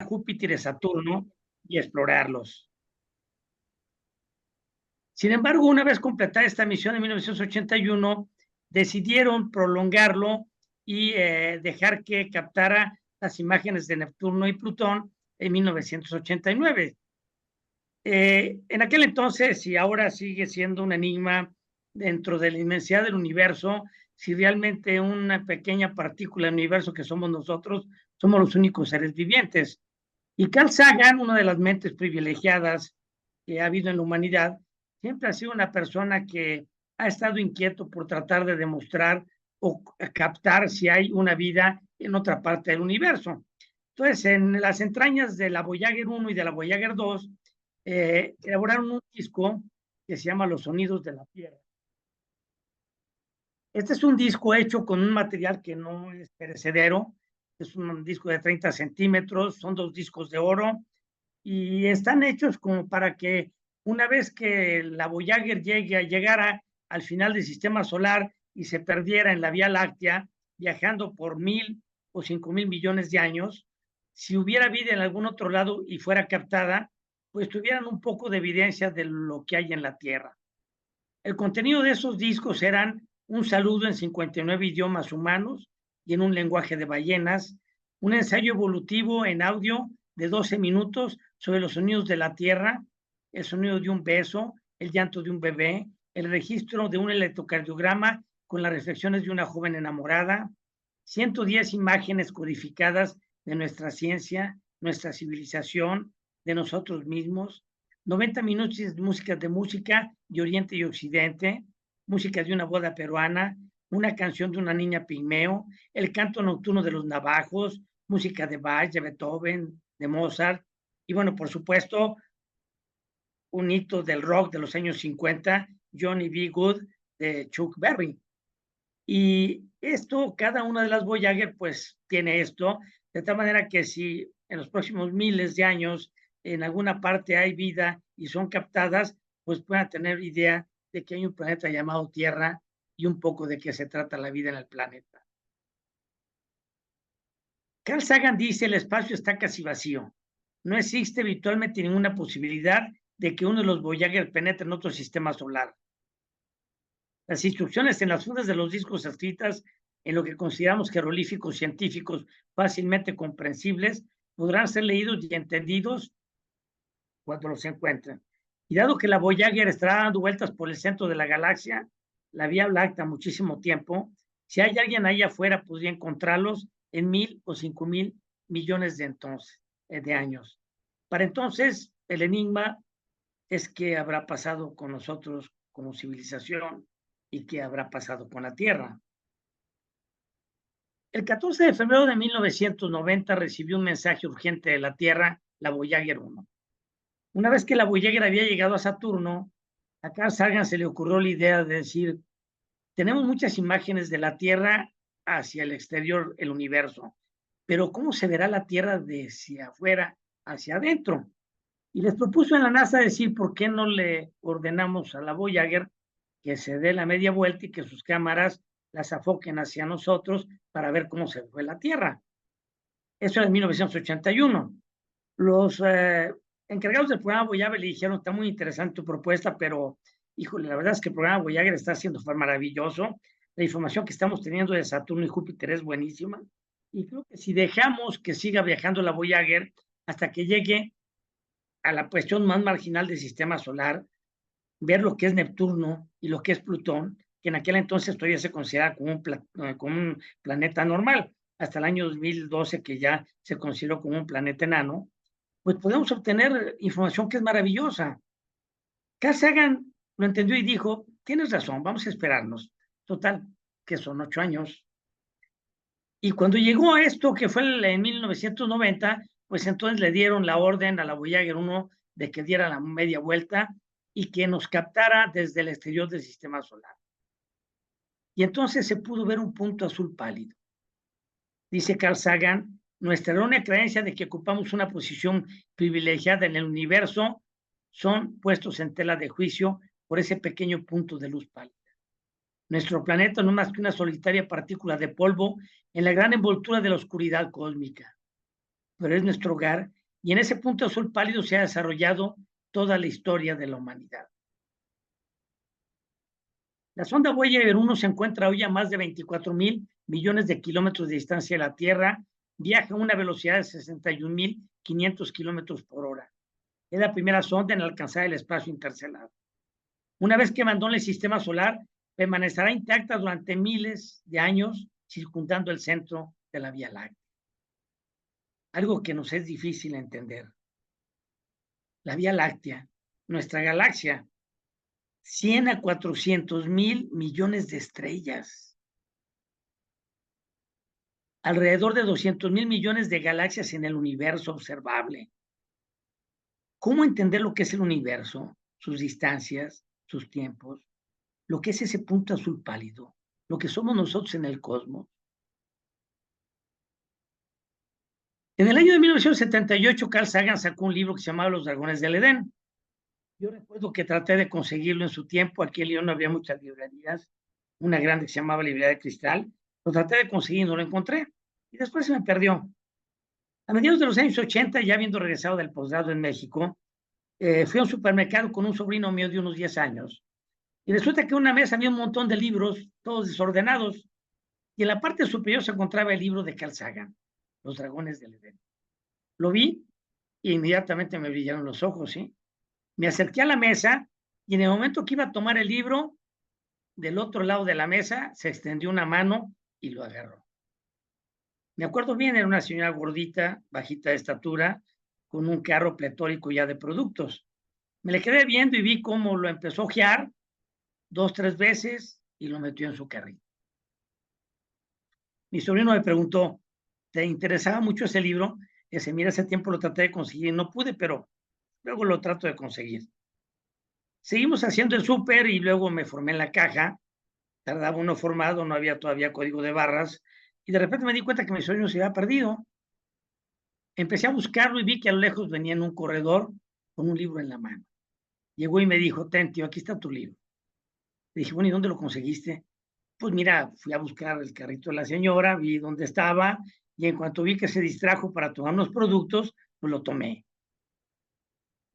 Júpiter y Saturno y explorarlos. Sin embargo, una vez completada esta misión en 1981, decidieron prolongarlo y dejar que captara las imágenes de Neptuno y Plutón en 1989. En aquel entonces, y ahora sigue siendo un enigma dentro de la inmensidad del universo, si realmente una pequeña partícula del universo que somos nosotros, somos los únicos seres vivientes. Y Carl Sagan, una de las mentes privilegiadas que ha habido en la humanidad, siempre ha sido una persona que ha estado inquieto por tratar de demostrar o captar si hay una vida en otra parte del universo. Entonces, en las entrañas de la Voyager 1 y de la Voyager 2, elaboraron un disco que se llama Los Sonidos de la Tierra. Este es un disco hecho con un material que no es perecedero, es un disco de 30 centímetros, son 2 discos de oro, y están hechos como para que una vez que la Voyager llegara al final del sistema solar y se perdiera en la Vía Láctea, viajando por 1,000 o 5,000 millones de años, si hubiera vida en algún otro lado y fuera captada, pues tuvieran un poco de evidencia de lo que hay en la Tierra. El contenido de esos discos eran un saludo en 59 idiomas humanos y en un lenguaje de ballenas, un ensayo evolutivo en audio de 12 minutos sobre los sonidos de la Tierra, el sonido de un beso, el llanto de un bebé, el registro de un electrocardiograma con las reflexiones de una joven enamorada, 110 imágenes codificadas de nuestra ciencia, nuestra civilización, de nosotros mismos, 90 minutos de música de Oriente y Occidente, música de una boda peruana, una canción de una niña pigmeo, el canto nocturno de los navajos, música de Bach, de Beethoven, de Mozart, y bueno, por supuesto, un hito del rock de los años 50, Johnny B. Good, de Chuck Berry. Y esto, cada una de las Voyager, pues tiene esto, de tal manera que si en los próximos miles de años en alguna parte hay vida y son captadas, pues puedan tener idea de que hay un planeta llamado Tierra y un poco de qué se trata la vida en el planeta. Carl Sagan dice: el espacio está casi vacío. No existe virtualmente ninguna posibilidad de que uno de los Voyager penetre en otro sistema solar. Las instrucciones en las fundas de los discos escritas en lo que consideramos jeroglíficos científicos fácilmente comprensibles podrán ser leídos y entendidos cuando los encuentren. Y dado que la Voyager estará dando vueltas por el centro de la galaxia, la Vía Láctea, muchísimo tiempo, si hay alguien ahí afuera, podría encontrarlos en 1,000 o 5,000 millones de años. Para entonces, el enigma es qué habrá pasado con nosotros como civilización y qué habrá pasado con la Tierra. El 14 de febrero de 1990 recibió un mensaje urgente de la Tierra, la Voyager 1. Una vez que la Voyager había llegado a Saturno, a Carl Sagan se le ocurrió la idea de decir: tenemos muchas imágenes de la Tierra hacia el exterior, el universo, pero ¿cómo se verá la Tierra desde afuera hacia adentro? Y les propuso en la NASA decir: ¿por qué no le ordenamos a la Voyager que se dé la media vuelta y que sus cámaras las afoquen hacia nosotros para ver cómo se fue la Tierra? Eso era en 1981. Los encargados del programa Voyager le dijeron: está muy interesante tu propuesta, pero híjole, la verdad es que el programa Voyager está haciendo maravilloso. La información que estamos teniendo de Saturno y Júpiter es buenísima. Y creo que si dejamos que siga viajando la Voyager hasta que llegue a la cuestión más marginal del sistema solar, ver lo que es Neptuno y lo que es Plutón, que en aquel entonces todavía se consideraba como un planeta normal, hasta el año 2012 que ya se consideró como un planeta enano, pues podemos obtener información que es maravillosa. Carl Sagan lo entendió y dijo: tienes razón, vamos a esperarnos. Total, que son 8 años. Y cuando llegó a esto, que fue en 1990, pues entonces le dieron la orden a la Voyager 1 de que diera la media vuelta y que nos captara desde el exterior del sistema solar. Y entonces se pudo ver un punto azul pálido. Dice Carl Sagan: nuestra errónea creencia de que ocupamos una posición privilegiada en el universo son puestos en tela de juicio por ese pequeño punto de luz pálida. Nuestro planeta no es más que una solitaria partícula de polvo en la gran envoltura de la oscuridad cósmica. pero es nuestro hogar, y en ese punto azul pálido se ha desarrollado toda la historia de la humanidad. La sonda Voyager 1 se encuentra hoy a más de 24,000 millones de kilómetros de distancia de la Tierra, viaja a una velocidad de 61,500 kilómetros por hora. Es la primera sonda en alcanzar el espacio interestelar. Una vez que abandone el sistema solar, permanecerá intacta durante miles de años, circundando el centro de la Vía Láctea. Algo que nos es difícil entender. La Vía Láctea, nuestra galaxia, 100 a 400,000 millones de estrellas. Alrededor de 200,000 millones de galaxias en el universo observable. ¿Cómo entender lo que es el universo, sus distancias, sus tiempos, lo que es ese punto azul pálido, lo que somos nosotros en el cosmos? En el año de 1978, Carl Sagan sacó un libro que se llamaba Los Dragones del Edén. Yo recuerdo que traté de conseguirlo en su tiempo. Aquí en León no había muchas librerías. Una grande que se llamaba Librería de Cristal. Lo traté de conseguir, no lo encontré. Y después se me perdió. A mediados de los años 80, ya habiendo regresado del posgrado en México, fui a un supermercado con un sobrino mío de unos 10 años. Y resulta que en una mesa había un montón de libros, todos desordenados. Y en la parte superior se encontraba el libro de Carl Sagan, Los Dragones del Edén. Lo vi e inmediatamente me brillaron los ojos, ¿sí? Me acerqué a la mesa y en el momento que iba a tomar el libro, del otro lado de la mesa se extendió una mano y lo agarró. Me acuerdo bien, era una señora gordita, bajita de estatura, con un carro pletórico ya de productos. Me le quedé viendo y vi cómo lo empezó a ojear 2, 3 veces y lo metió en su carrito. Mi sobrino me preguntó, ¿te interesaba mucho ese libro? Ese, mira, ese tiempo lo traté de conseguir, no pude, pero luego lo trato de conseguir. Seguimos haciendo el súper y luego me formé en la caja. Tardaba uno formado, no había todavía código de barras. Y de repente me di cuenta que mi sueño se había perdido. Empecé a buscarlo y vi que a lo lejos venía en un corredor con un libro en la mano. Llegó y me dijo, ten, tío, aquí está tu libro. Le dije, bueno, ¿y dónde lo conseguiste? Pues mira, fui a buscar el carrito de la señora, vi dónde estaba, y en cuanto vi que se distrajo para tomar unos productos, pues lo tomé.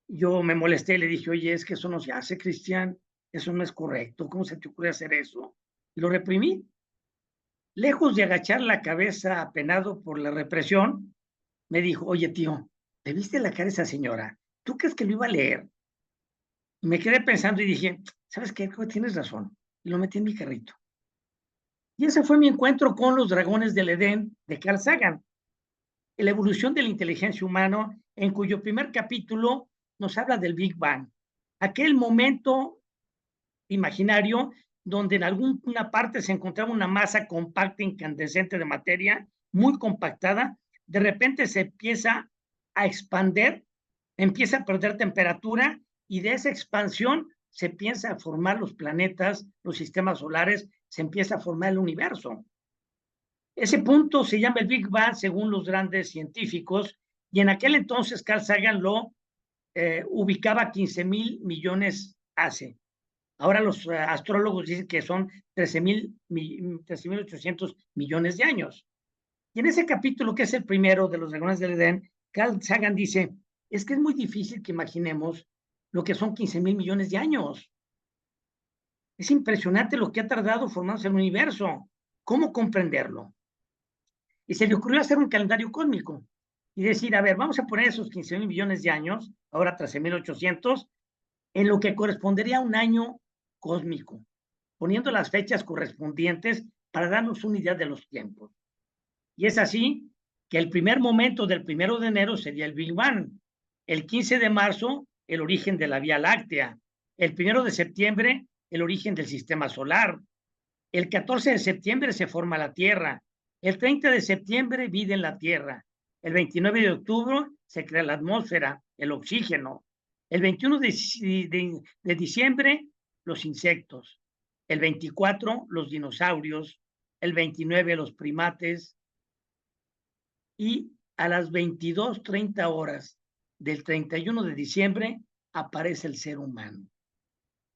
Yo me molesté, le dije, oye, es que eso no se hace, Cristian, eso no es correcto, ¿cómo se te ocurre hacer eso? Y lo reprimí. Lejos de agachar la cabeza apenado por la represión, me dijo, oye, tío, ¿le viste la cara a esa señora? ¿Tú crees que lo iba a leer? Y me quedé pensando y dije, ¿sabes qué? Tienes razón. Y lo metí en mi carrito. Y ese fue mi encuentro con Los Dragones del Edén de Carl Sagan, la evolución de la inteligencia humana, en cuyo primer capítulo nos habla del Big Bang, aquel momento imaginario donde en alguna parte se encontraba una masa compacta, incandescente de materia, muy compactada, de repente se empieza a expander, empieza a perder temperatura y de esa expansión se empieza a formar los planetas, los sistemas solares, se empieza a formar el universo. Ese punto se llama el Big Bang según los grandes científicos y en aquel entonces Carl Sagan lo ubicaba 15,000 millones hace. Ahora los astrólogos dicen que son 13,800 millones de años. Y en ese capítulo, que es el primero de los Dragones del Edén, Carl Sagan dice, es que es muy difícil que imaginemos lo que son 15,000 millones de años. Es impresionante lo que ha tardado formarse el universo. ¿Cómo comprenderlo? Y se le ocurrió hacer un calendario cósmico y decir, a ver, vamos a poner esos 15,000 millones de años, ahora 13,800, en lo que correspondería a un año cósmico, poniendo las fechas correspondientes para darnos una idea de los tiempos. Y es así que el primer momento del 1 de enero sería el Big Bang, el 15 de marzo el origen de la Vía Láctea, el 1 de septiembre el origen del sistema solar, el 14 de septiembre se forma la Tierra, el 30 de septiembre vida en la Tierra, el 29 de octubre se crea la atmósfera, el oxígeno, el 21 de diciembre los insectos, el 24 los dinosaurios, el 29 los primates y a las 22:30 horas del 31 de diciembre aparece el ser humano,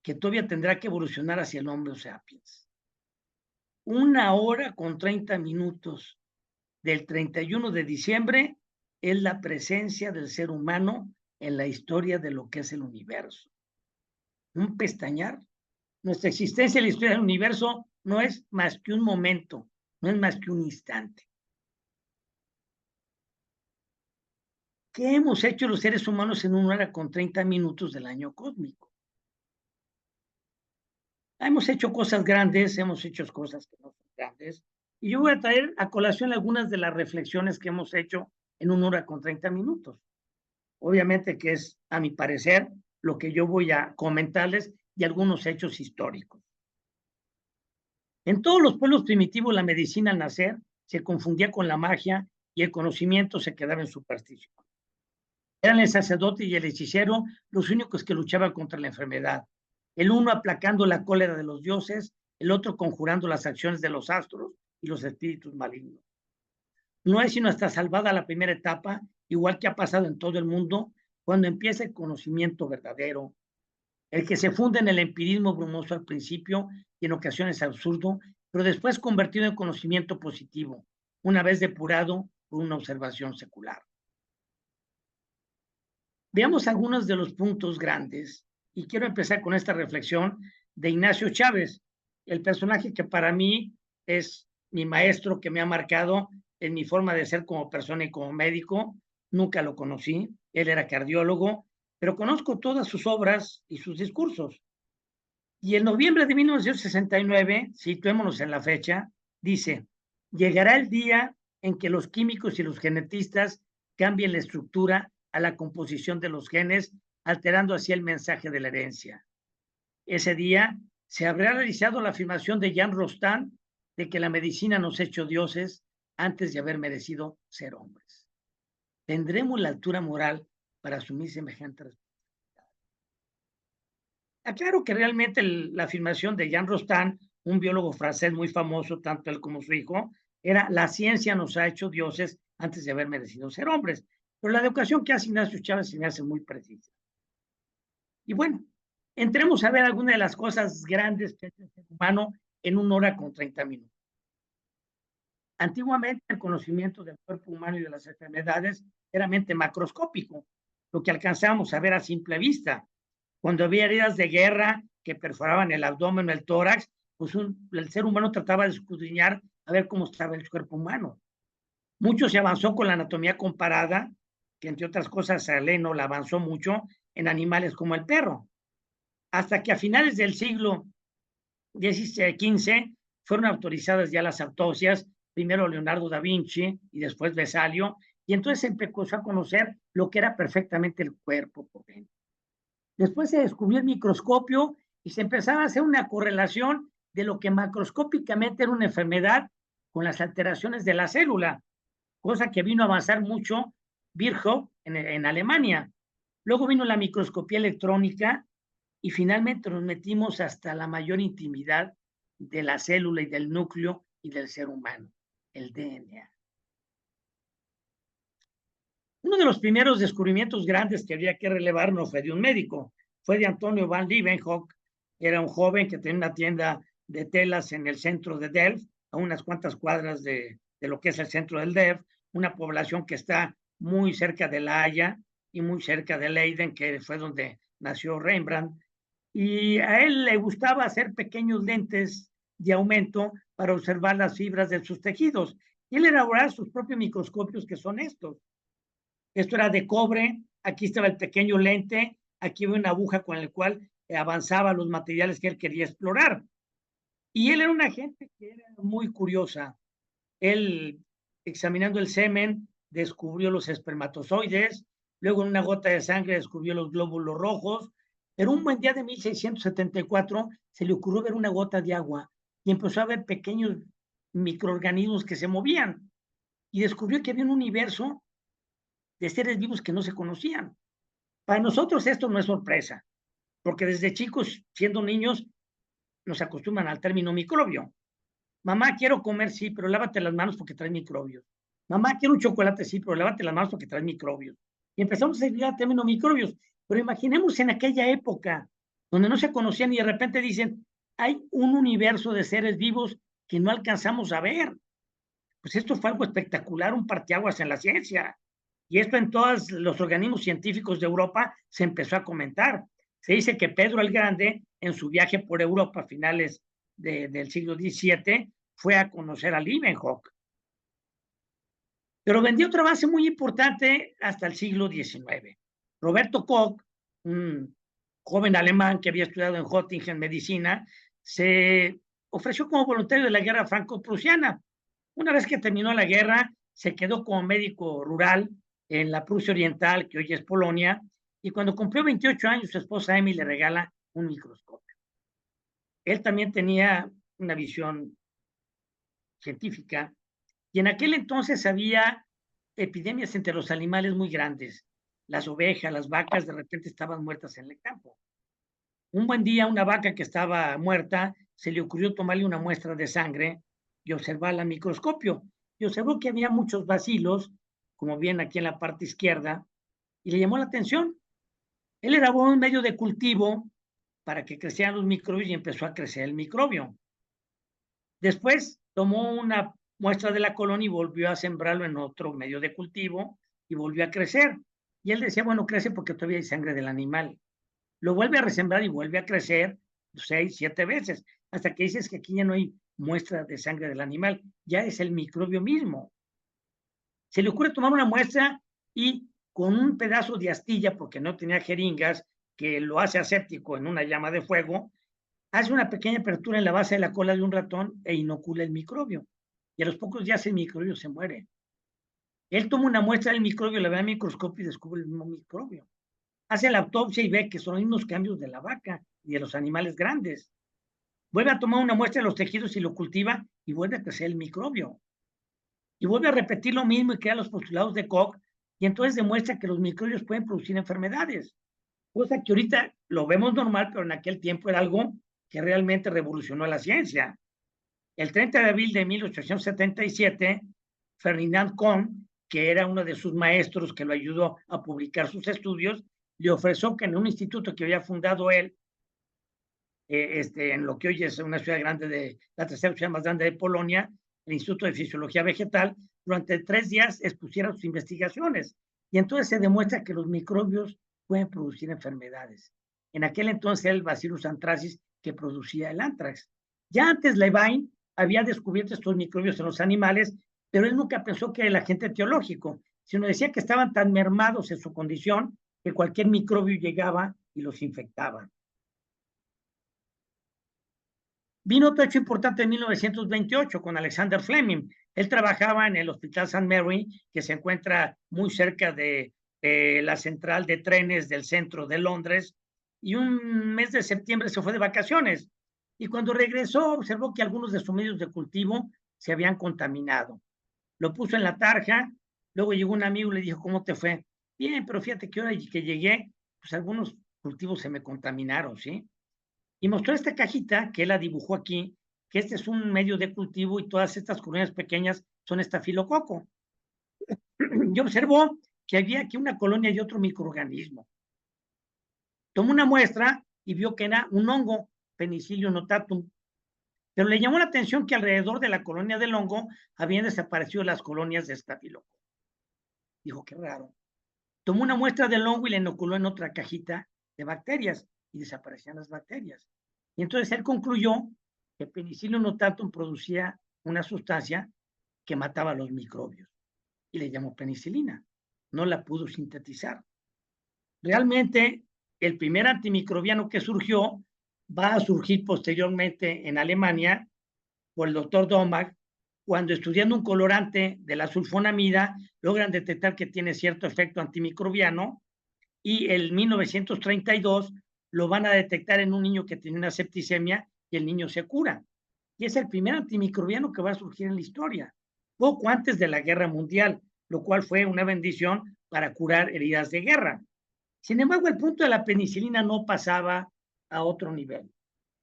que todavía tendrá que evolucionar hacia el Homo sapiens. 1 hora con 30 minutos del 31 de diciembre es la presencia del ser humano en la historia de lo que es el universo. Un pestañear. Nuestra existencia en la historia del universo no es más que un momento, no es más que un instante. ¿Qué hemos hecho los seres humanos en 1 hora con 30 minutos del año cósmico? Hemos hecho cosas grandes, hemos hecho cosas que no son grandes, y yo voy a traer a colación algunas de las reflexiones que hemos hecho en 1 hora con 30 minutos. Obviamente que es, a mi parecer, lo que yo voy a comentarles y algunos hechos históricos. En todos los pueblos primitivos, la medicina al nacer se confundía con la magia y el conocimiento se quedaba en superstición. Eran el sacerdote y el hechicero los únicos que luchaban contra la enfermedad, el uno aplacando la cólera de los dioses, el otro conjurando las acciones de los astros y los espíritus malignos. No es sino hasta salvada la primera etapa, igual que ha pasado en todo el mundo, cuando empieza el conocimiento verdadero, el que se funda en el empirismo brumoso al principio y en ocasiones absurdo, pero después convertido en conocimiento positivo, una vez depurado por una observación secular. Veamos algunos de los puntos grandes y quiero empezar con esta reflexión de Ignacio Chávez, el personaje que para mí es mi maestro, que me ha marcado en mi forma de ser como persona y como médico. Nunca lo conocí, él era cardiólogo, pero conozco todas sus obras y sus discursos. Y en noviembre de 1969, situémonos en la fecha, dice: llegará el día en que los químicos y los genetistas cambien la estructura a la composición de los genes, alterando así el mensaje de la herencia. Ese día se habrá realizado la afirmación de Jean Rostand de que la medicina nos ha hecho dioses antes de haber merecido ser hombres. ¿Tendremos la altura moral para asumir semejante responsabilidad? Aclaro que realmente la afirmación de Jean Rostand, un biólogo francés muy famoso, tanto él como su hijo, era: la ciencia nos ha hecho dioses antes de haber merecido ser hombres. Pero la educación que hace Ignacio Chávez se me hace muy precisa. Y bueno, entremos a ver algunas de las cosas grandes que hace el ser humano en 1 hora con 30 minutos. Antiguamente el conocimiento del cuerpo humano y de las enfermedades era mente macroscópico, lo que alcanzábamos a ver a simple vista. Cuando había heridas de guerra que perforaban el abdomen o el tórax, pues el ser humano trataba de escudriñar a ver cómo estaba el cuerpo humano. Mucho se avanzó con la anatomía comparada, que entre otras cosas Saleno la avanzó mucho en animales como el perro, hasta que a finales del siglo XV fueron autorizadas ya las autopsias, primero Leonardo da Vinci y después Vesalio, y entonces se empezó a conocer lo que era perfectamente el cuerpo por dentro. Después se descubrió el microscopio y se empezaba a hacer una correlación de lo que macroscópicamente era una enfermedad con las alteraciones de la célula, cosa que vino a avanzar mucho Virchow en Alemania. Luego vino la microscopía electrónica y finalmente nos metimos hasta la mayor intimidad de la célula y del núcleo y del ser humano, el DNA. Uno de los primeros descubrimientos grandes que había que relevar no fue de un médico, fue de Antonio van Leeuwenhoek. Era un joven que tenía una tienda de telas en el centro de Delft, a unas cuantas cuadras de lo que es el centro del Delft, una población que está muy cerca de La Haya y muy cerca de Leiden, que fue donde nació Rembrandt. Y a él le gustaba hacer pequeños lentes de aumento para observar las fibras de sus tejidos. Y él elaboraba sus propios microscopios, que son estos. Esto era de cobre, aquí estaba el pequeño lente, aquí había una aguja con la cual avanzaba los materiales que él quería explorar. Y él era una gente que era muy curiosa. Él, examinando el semen, descubrió los espermatozoides, luego en una gota de sangre descubrió los glóbulos rojos, pero un buen día de 1674 se le ocurrió ver una gota de agua y empezó a ver pequeños microorganismos que se movían y descubrió que había un universo de seres vivos que no se conocían. Para nosotros esto no es sorpresa, porque desde chicos, siendo niños, nos acostumbran al término microbio. Mamá, quiero comer, sí, pero lávate las manos porque trae microbios. Mamá, quiero un chocolate, sí, pero lávate las manos porque trae microbios. Y empezamos a decir al término microbios. Pero imaginemos en aquella época, donde no se conocían y de repente dicen, hay un universo de seres vivos que no alcanzamos a ver. Pues esto fue algo espectacular, un parteaguas en la ciencia. Y esto en todos los organismos científicos de Europa se empezó a comentar. Se dice que Pedro el Grande, en su viaje por Europa a finales del siglo XVII, fue a conocer a Leeuwenhoek. Pero vendió otra base muy importante hasta el siglo XIX. Roberto Koch, un joven alemán que había estudiado en Göttingen medicina, se ofreció como voluntario de la guerra franco-prusiana. Una vez que terminó la guerra, se quedó como médico rural en la Prusia Oriental, que hoy es Polonia, y cuando cumplió 28 años, su esposa Emmy le regala un microscopio. Él también tenía una visión científica, y en aquel entonces había epidemias entre los animales muy grandes. Las ovejas, las vacas, de repente estaban muertas en el campo. Un buen día, una vaca que estaba muerta, se le ocurrió tomarle una muestra de sangre y observarla al microscopio. Y observó que había muchos bacilos, como ven aquí en la parte izquierda, y le llamó la atención. Él elaboró un medio de cultivo para que crecieran los microbios y empezó a crecer el microbio. Después tomó una muestra de la colonia y volvió a sembrarlo en otro medio de cultivo y volvió a crecer. Y él decía, bueno, crece porque todavía hay sangre del animal. Lo vuelve a resembrar y vuelve a crecer 6, 7 veces, hasta que dices que aquí ya no hay muestra de sangre del animal, ya es el microbio mismo. Se le ocurre tomar una muestra y con un pedazo de astilla, porque no tenía jeringas, que lo hace aséptico en una llama de fuego, hace una pequeña apertura en la base de la cola de un ratón e inocula el microbio. Y a los pocos días el microbio se muere. Él toma una muestra del microbio, la ve al microscopio y descubre el mismo microbio. Hace la autopsia y ve que son los mismos cambios de la vaca y de los animales grandes. Vuelve a tomar una muestra de los tejidos y lo cultiva y vuelve a crecer el microbio. Y vuelve a repetir lo mismo y crea los postulados de Koch y entonces demuestra que los microbios pueden producir enfermedades. Cosa que ahorita lo vemos normal, pero en aquel tiempo era algo que realmente revolucionó la ciencia. El 30 de abril de 1877, Ferdinand Kohn, que era uno de sus maestros que lo ayudó a publicar sus estudios, le ofreció que en un instituto que había fundado él, en lo que hoy es una ciudad grande de la tercera ciudad más grande de Polonia, el Instituto de Fisiología Vegetal, durante 3 días expusiera sus investigaciones. Y entonces se demuestra que los microbios pueden producir enfermedades. En aquel entonces era el Bacillus anthracis que producía el anthrax. Ya antes Levine había descubierto estos microbios en los animales, pero él nunca pensó que era el agente etiológico, sino decía que estaban tan mermados en su condición que cualquier microbio llegaba y los infectaba. Vino otro hecho importante en 1928 con Alexander Fleming. Él trabajaba en el Hospital St. Mary, que se encuentra muy cerca de la central de trenes del centro de Londres, y un mes de septiembre se fue de vacaciones. Y cuando regresó, observó que algunos de sus medios de cultivo se habían contaminado. Lo puso en la tarja, luego llegó un amigo y le dijo, ¿cómo te fue? Bien, pero fíjate que ahora que llegué, pues algunos cultivos se me contaminaron, ¿sí? Y mostró esta cajita que él la dibujó aquí, que este es un medio de cultivo y todas estas colonias pequeñas son estafilococo. Y observó que había aquí una colonia de otro microorganismo. Tomó una muestra y vio que era un hongo, Penicillium notatum, pero le llamó la atención que alrededor de la colonia del hongo habían desaparecido las colonias de estafilococo. Dijo, qué raro. Tomó una muestra del hongo y la inoculó en otra cajita de bacterias y desaparecían las bacterias. Y entonces él concluyó que Penicillium notatum producía una sustancia que mataba a los microbios y le llamó penicilina. No la pudo sintetizar. Realmente, el primer antimicrobiano que surgió va a surgir posteriormente en Alemania por el doctor Domag, cuando estudiando un colorante de la sulfonamida logran detectar que tiene cierto efecto antimicrobiano y en 1932 lo van a detectar en un niño que tiene una septicemia y el niño se cura. Y es el primer antimicrobiano que va a surgir en la historia, poco antes de la Guerra Mundial, lo cual fue una bendición para curar heridas de guerra. Sin embargo, el punto de la penicilina no pasaba a otro nivel.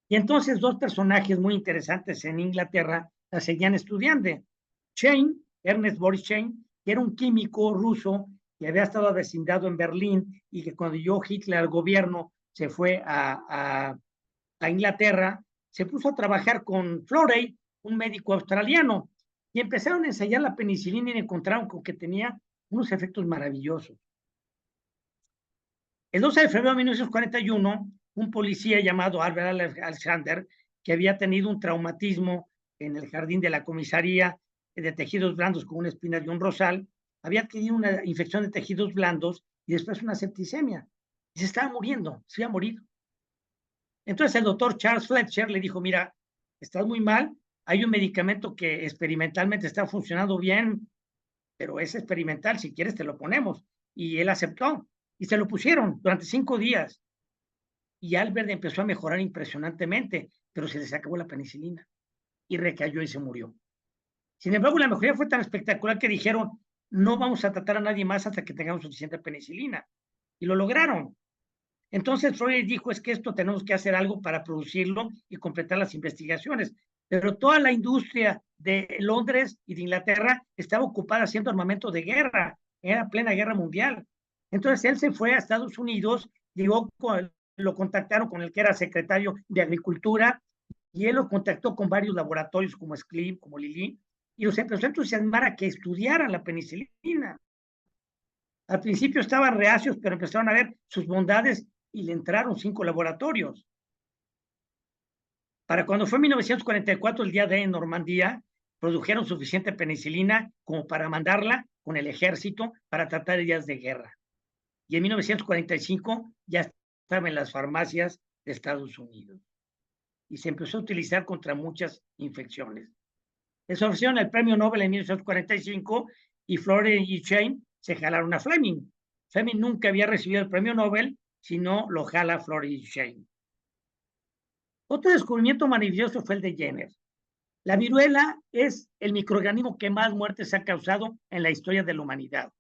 Y entonces dos personajes muy interesantes en Inglaterra la seguían estudiando. Chain, Ernest Boris Chain, que era un químico ruso que había estado avecindado en Berlín y que cuando llegó Hitler al gobierno se fue a Inglaterra, se puso a trabajar con Florey, un médico australiano, y empezaron a ensayar la penicilina y encontraron que tenía unos efectos maravillosos. El 12 de febrero de 1941, un policía llamado Albert Alexander, que había tenido un traumatismo en el jardín de la comisaría de tejidos blandos con una espina de un rosal, había adquirido una infección de tejidos blandos y después una septicemia. Y se estaba muriendo, se iba a morir. Entonces el doctor Charles Fletcher le dijo, mira, estás muy mal, hay un medicamento que experimentalmente está funcionando bien, pero es experimental, si quieres te lo ponemos. Y él aceptó, y se lo pusieron durante 5 días. Y Albert empezó a mejorar impresionantemente, pero se les acabó la penicilina y recayó y se murió. Sin embargo, la mejoría fue tan espectacular que dijeron, no vamos a tratar a nadie más hasta que tengamos suficiente penicilina. Y lo lograron. Entonces Freud dijo, es que esto tenemos que hacer algo para producirlo y completar las investigaciones. Pero toda la industria de Londres y de Inglaterra estaba ocupada haciendo armamento de guerra, era plena guerra mundial. Entonces él se fue a Estados Unidos, llegó lo contactaron con el que era secretario de Agricultura, y él lo contactó con varios laboratorios como SCLIP, como Lilly, y los empezó a entusiasmar a que estudiaran la penicilina. Al principio estaban reacios, pero empezaron a ver sus bondades y le entraron 5 laboratorios. Para cuando fue 1944, el día de en Normandía, produjeron suficiente penicilina como para mandarla con el ejército para tratar heridas de guerra. Y en 1945 ya estaba en las farmacias de Estados Unidos. Y se empezó a utilizar contra muchas infecciones. Les ofrecieron el premio Nobel en 1945 y Florence y Shane se jalaron a Fleming. Fleming nunca había recibido el premio Nobel, sino lo jala Florence y Shane. Otro descubrimiento maravilloso fue el de Jenner. La viruela es el microorganismo que más muertes ha causado en la historia de la humanidad.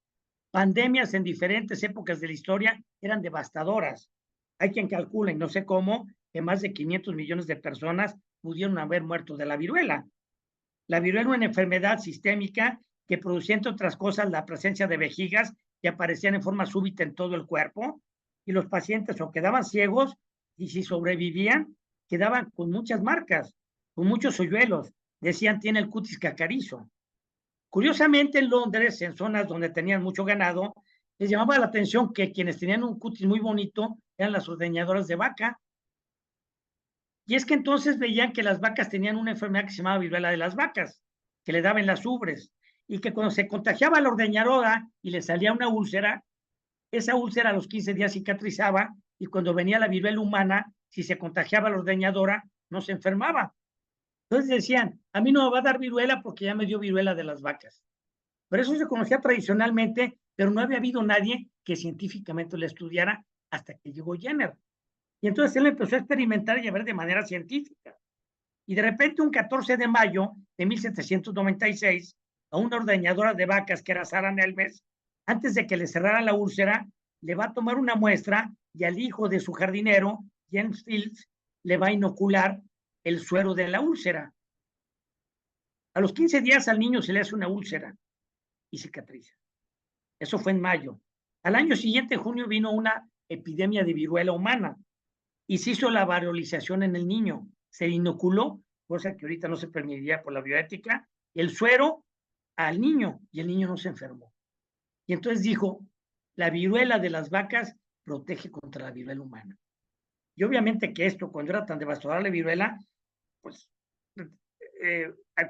Pandemias en diferentes épocas de la historia eran devastadoras. Hay quien calcula, y no sé cómo, que más de 500 millones de personas pudieron haber muerto de la viruela. La viruela es una enfermedad sistémica que producía, entre otras cosas, la presencia de vejigas que aparecían en forma súbita en todo el cuerpo, y los pacientes o quedaban ciegos, y si sobrevivían, quedaban con muchas marcas, con muchos hoyuelos. Decían, tiene el cutis cacarizo. Curiosamente, en Londres, en zonas donde tenían mucho ganado, les llamaba la atención que quienes tenían un cutis muy bonito eran las ordeñadoras de vaca. Y es que entonces veían que las vacas tenían una enfermedad que se llamaba viruela de las vacas, que le daban las ubres, y que cuando se contagiaba la ordeñadora y le salía una úlcera, esa úlcera a los 15 días cicatrizaba, y cuando venía la viruela humana, si se contagiaba la ordeñadora, no se enfermaba. Entonces decían, a mí no me va a dar viruela porque ya me dio viruela de las vacas. Pero eso se conocía tradicionalmente, pero no había habido nadie que científicamente lo estudiara hasta que llegó Jenner. Y entonces él empezó a experimentar y a ver de manera científica. Y de repente, un 14 de mayo de 1796, a una ordeñadora de vacas que era Sara Nelmes, antes de que le cerrara la úlcera, le va a tomar una muestra y al hijo de su jardinero, James Fields, le va a inocular el suero de la úlcera. A los 15 días al niño se le hace una úlcera y cicatriza. Eso fue en mayo. Al año siguiente, en junio, vino una epidemia de viruela humana y se hizo la varolización en el niño. Se inoculó, cosa que ahorita no se permitiría por la bioética, el suero al niño y el niño no se enfermó. Y entonces dijo, la viruela de las vacas protege contra la viruela humana. Y obviamente que esto, cuando era tan devastadora la viruela, pues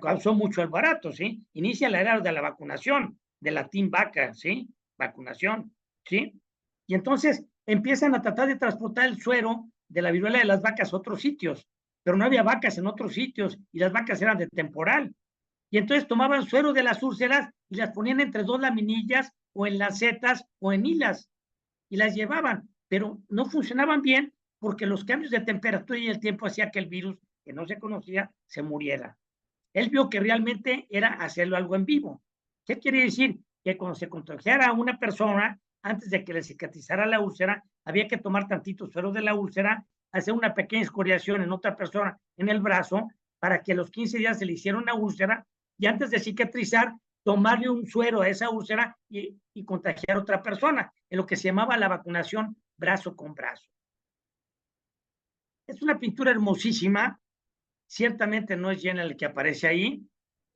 causó mucho albarato, ¿sí? Inicia la era de la vacunación, de la Team Vaca, ¿sí? Vacunación, ¿sí? Y entonces empiezan a tratar de transportar el suero de la viruela de las vacas a otros sitios, pero no había vacas en otros sitios y las vacas eran de temporal. Y entonces tomaban suero de las úlceras y las ponían entre 2 laminillas o en lacetas o en hilas y las llevaban, pero no funcionaban bien porque los cambios de temperatura y el tiempo hacía que el virus, que no se conocía, se muriera. Él vio que realmente era hacerlo algo en vivo. ¿Qué quiere decir? Que cuando se contagiara a una persona, antes de que le cicatrizara la úlcera, había que tomar tantito suero de la úlcera, hacer una pequeña escoriación en otra persona en el brazo, para que a los 15 días se le hiciera una úlcera, y antes de cicatrizar, tomarle un suero a esa úlcera y contagiar a otra persona, en lo que se llamaba la vacunación brazo con brazo. Es una pintura hermosísima, ciertamente no es Jenner el que aparece ahí,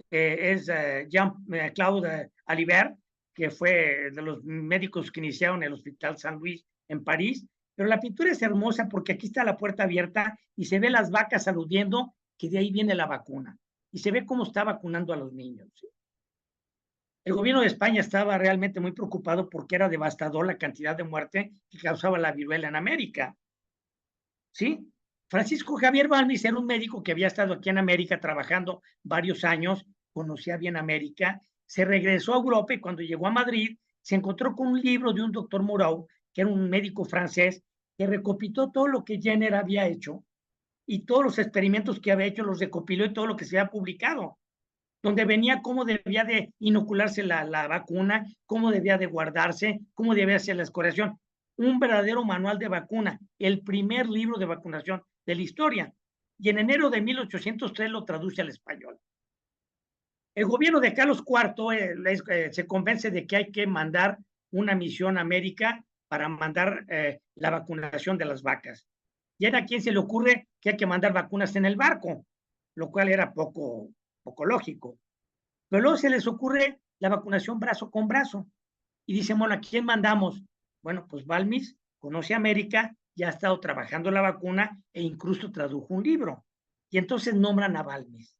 es Jean-Claude Alibert, que fue de los médicos que iniciaron el Hospital San Luis en París, pero la pintura es hermosa porque aquí está la puerta abierta y se ve las vacas aludiendo que de ahí viene la vacuna. Y se ve cómo está vacunando a los niños. ¿Sí? El gobierno de España estaba realmente muy preocupado porque era devastador la cantidad de muerte que causaba la viruela en América. ¿Sí? Francisco Javier Balmis era un médico que había estado aquí en América trabajando varios años, conocía bien América, se regresó a Europa y cuando llegó a Madrid se encontró con un libro de un doctor Moreau, que era un médico francés, que recopiló todo lo que Jenner había hecho y todos los experimentos que había hecho los recopiló y todo lo que se había publicado, donde venía cómo debía de inocularse la vacuna, cómo debía de guardarse, cómo debía hacer la escoriación. Un verdadero manual de vacuna, el primer libro de vacunación de la historia. Y en enero de 1803 lo traduce al español. El gobierno de Carlos IV se convence de que hay que mandar una misión a América para mandar la vacunación de las vacas. Y era a quien se le ocurre que hay que mandar vacunas en el barco, lo cual era poco lógico. Pero luego se les ocurre la vacunación brazo con brazo. Y dicen, bueno, ¿a quién mandamos? Bueno, pues Balmis conoce América, ya ha estado trabajando la vacuna e incluso tradujo un libro. Y entonces nombran a Balmis.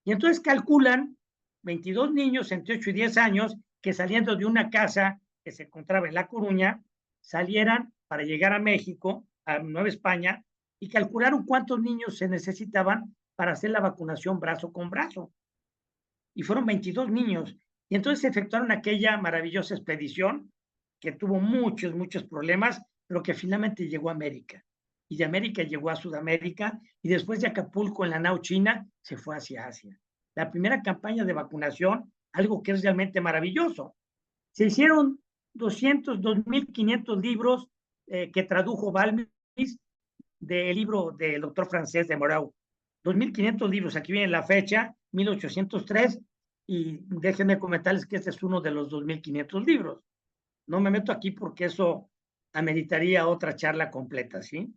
Y entonces calculan 22 niños entre 8 y 10 años que saliendo de una casa que se encontraba en La Coruña, salieran para llegar a México, a Nueva España, y calcularon cuántos niños se necesitaban para hacer la vacunación brazo con brazo. Y fueron 22 niños. Y entonces se efectuaron aquella maravillosa expedición que tuvo muchos problemas, pero que finalmente llegó a América. Y de América llegó a Sudamérica y después de Acapulco en la nao china se fue hacia Asia. La primera campaña de vacunación, algo que es realmente maravilloso. Se hicieron 2.500 libros que tradujo Balmis del libro del doctor francés de Moreau. 2.500 libros, aquí viene la fecha, 1803, y déjenme comentarles que este es uno de los 2.500 libros. No me meto aquí porque eso ameritaría otra charla completa, ¿sí?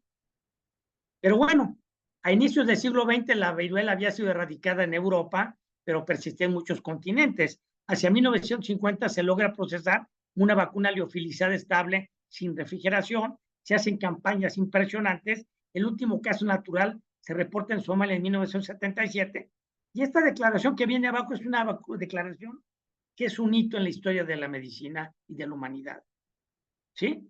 Pero bueno, a inicios del siglo XX la viruela había sido erradicada en Europa, pero persistía en muchos continentes. Hacia 1950 se logra procesar una vacuna liofilizada estable sin refrigeración, se hacen campañas impresionantes. El último caso natural se reporta en Somalia en 1977. Y esta declaración que viene abajo es una declaración que es un hito en la historia de la medicina y de la humanidad. ¿Sí?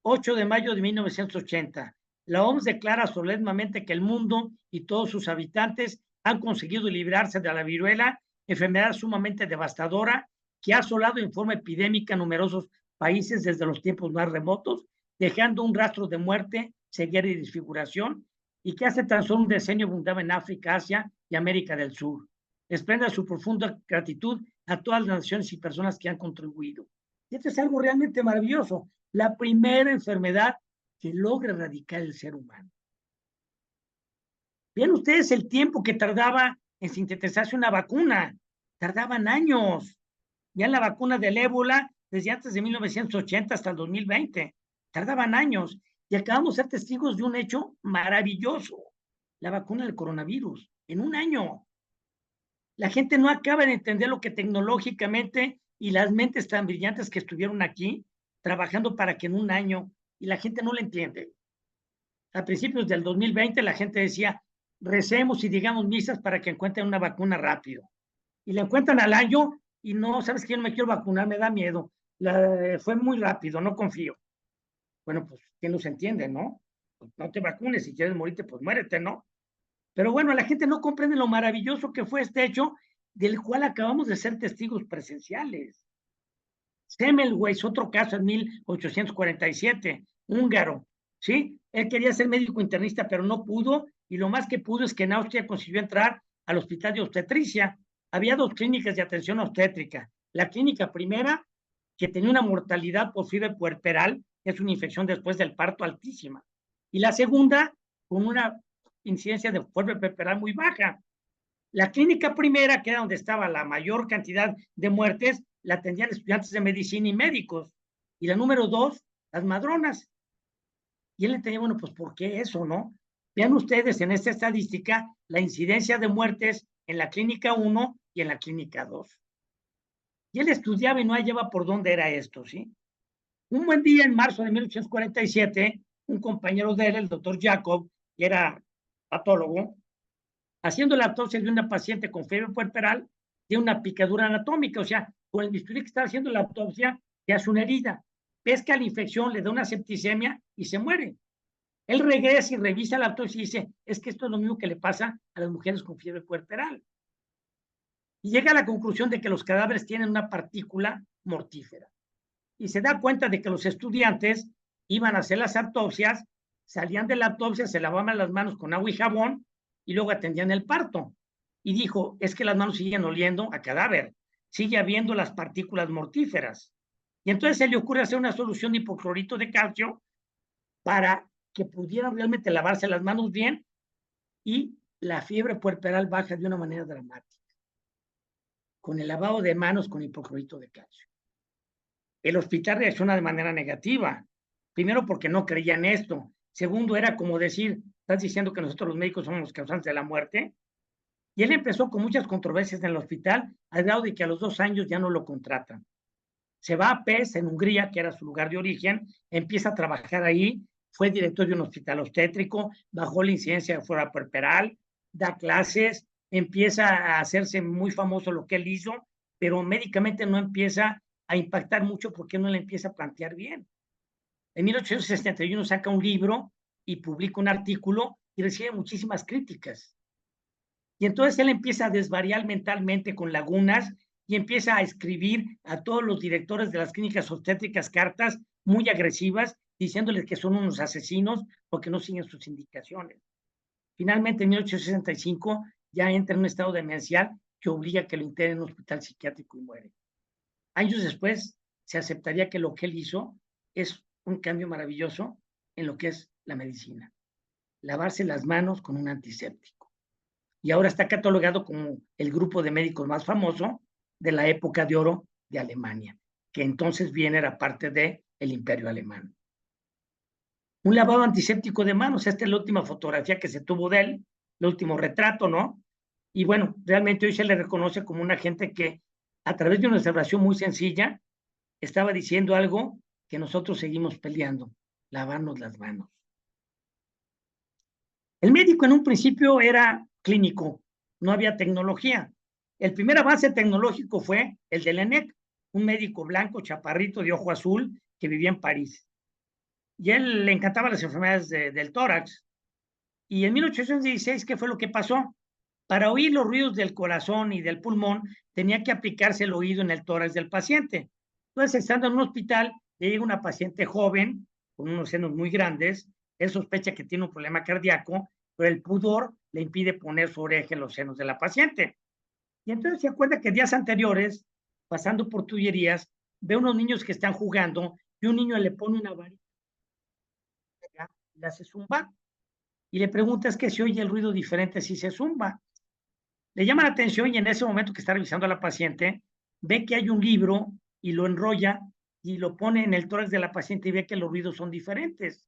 8 de mayo de 1980. La OMS declara solemnemente que el mundo y todos sus habitantes han conseguido librarse de la viruela, enfermedad sumamente devastadora que ha asolado en forma epidémica numerosos países desde los tiempos más remotos, dejando un rastro de muerte, ceguera y desfiguración, y que hace tan solo un decenio abundaba en África, Asia y América del Sur. Expresa su profunda gratitud a todas las naciones y personas que han contribuido. Y esto es algo realmente maravilloso. La primera enfermedad que logra erradicar el ser humano. Vean ustedes el tiempo que tardaba en sintetizarse una vacuna. Tardaban años. Ya la vacuna del ébola, desde antes de 1980 hasta el 2020. Tardaban años. Y acabamos de ser testigos de un hecho maravilloso. La vacuna del coronavirus. En un año. La gente no acaba de entender lo que tecnológicamente y las mentes tan brillantes que estuvieron aquí trabajando para que en un año, y la gente no lo entiende. A principios del 2020 la gente decía, recemos y digamos misas para que encuentren una vacuna rápido. Y la encuentran al año y no, ¿sabes qué? No me quiero vacunar, me da miedo. Fue muy rápido, no confío. Bueno, pues, ¿quién los entiende, no? Pues no te vacunes, si quieres morirte, pues muérete, ¿no? Pero bueno, la gente no comprende lo maravilloso que fue este hecho del cual acabamos de ser testigos presenciales. Semmelweis, otro caso en 1847, húngaro, ¿sí? Él quería ser médico internista, pero no pudo, y lo más que pudo es que en Austria consiguió entrar al hospital de obstetricia. Había dos clínicas de atención obstétrica. La clínica primera, que tenía una mortalidad por fiebre puerperal, que es una infección después del parto altísima. Y la segunda, con una incidencia de fiebre puerperal muy baja. La clínica primera, que era donde estaba la mayor cantidad de muertes, la atendían estudiantes de medicina y médicos. Y la número 2, las madronas. Y él entendía, bueno, pues ¿por qué eso, no? Vean ustedes en esta estadística la incidencia de muertes en la clínica 1 y en la clínica 2. Y él estudiaba y no hallaba por dónde era esto, ¿sí? Un buen día, en marzo de 1847, un compañero de él, el doctor Jacob, que era patólogo, haciendo la autopsia de una paciente con fiebre puerperal, de una picadura anatómica, o sea, con el bisturí que estaba haciendo la autopsia, se hace una herida, pesca la infección, le da una septicemia y se muere. Él regresa y revisa la autopsia y dice, es que esto es lo mismo que le pasa a las mujeres con fiebre puerperal. Y llega a la conclusión de que los cadáveres tienen una partícula mortífera. Y se da cuenta de que los estudiantes iban a hacer las autopsias, salían de la autopsia, se lavaban las manos con agua y jabón y luego atendían el parto. Y dijo, es que las manos siguen oliendo a cadáver, sigue habiendo las partículas mortíferas. Y entonces se le ocurre hacer una solución de hipoclorito de calcio para que pudieran realmente lavarse las manos bien y la fiebre puerperal baja de una manera dramática, con el lavado de manos con hipoclorito de calcio. El hospital reacciona de manera negativa. Primero, porque no creían esto. Segundo, era como decir, estás diciendo que nosotros los médicos somos los causantes de la muerte. Y él empezó con muchas controversias en el hospital, al grado de que a los 2 años ya no lo contratan. Se va a Pest, en Hungría, que era su lugar de origen, empieza a trabajar ahí, fue director de un hospital obstétrico, bajó la incidencia de fiebre puerperal, da clases, empieza a hacerse muy famoso lo que él hizo, pero médicamente no empieza a impactar mucho porque no le empieza a plantear bien. En 1871 saca un libro y publica un artículo y recibe muchísimas críticas. Y entonces él empieza a desvariar mentalmente con lagunas y empieza a escribir a todos los directores de las clínicas obstétricas cartas muy agresivas, diciéndoles que son unos asesinos porque no siguen sus indicaciones. Finalmente, en 1865, ya entra en un estado demencial que obliga a que lo internen en un hospital psiquiátrico y muere. Años después, se aceptaría que lo que él hizo es un cambio maravilloso en lo que es la medicina. Lavarse las manos con un antiséptico. Y ahora está catalogado como el grupo de médicos más famoso de la época de oro de Alemania, que entonces bien era parte del Imperio Alemán. Un lavado antiséptico de manos, esta es la última fotografía que se tuvo de él, el último retrato, ¿no? Y bueno, realmente hoy se le reconoce como una gente que a través de una observación muy sencilla estaba diciendo algo que nosotros seguimos peleando, lavarnos las manos. El médico en un principio era clínico, no había tecnología. El primer avance tecnológico fue el de Laennec, un médico blanco, chaparrito, de ojo azul, que vivía en París. Y él le encantaban las enfermedades del tórax. Y en 1816, ¿qué fue lo que pasó? Para oír los ruidos del corazón y del pulmón, tenía que aplicarse el oído en el tórax del paciente. Entonces, estando en un hospital, le llega una paciente joven, con unos senos muy grandes, él sospecha que tiene un problema cardíaco, pero el pudor le impide poner su oreja en los senos de la paciente. Y entonces se acuerda que días anteriores, pasando por tullerías, ve unos niños que están jugando y un niño le pone una varita y le hace zumbar. Y le pregunta, es que se oye el ruido diferente si se zumba. Le llama la atención y en ese momento que está revisando a la paciente, ve que hay un libro y lo enrolla y lo pone en el tórax de la paciente y ve que los ruidos son diferentes.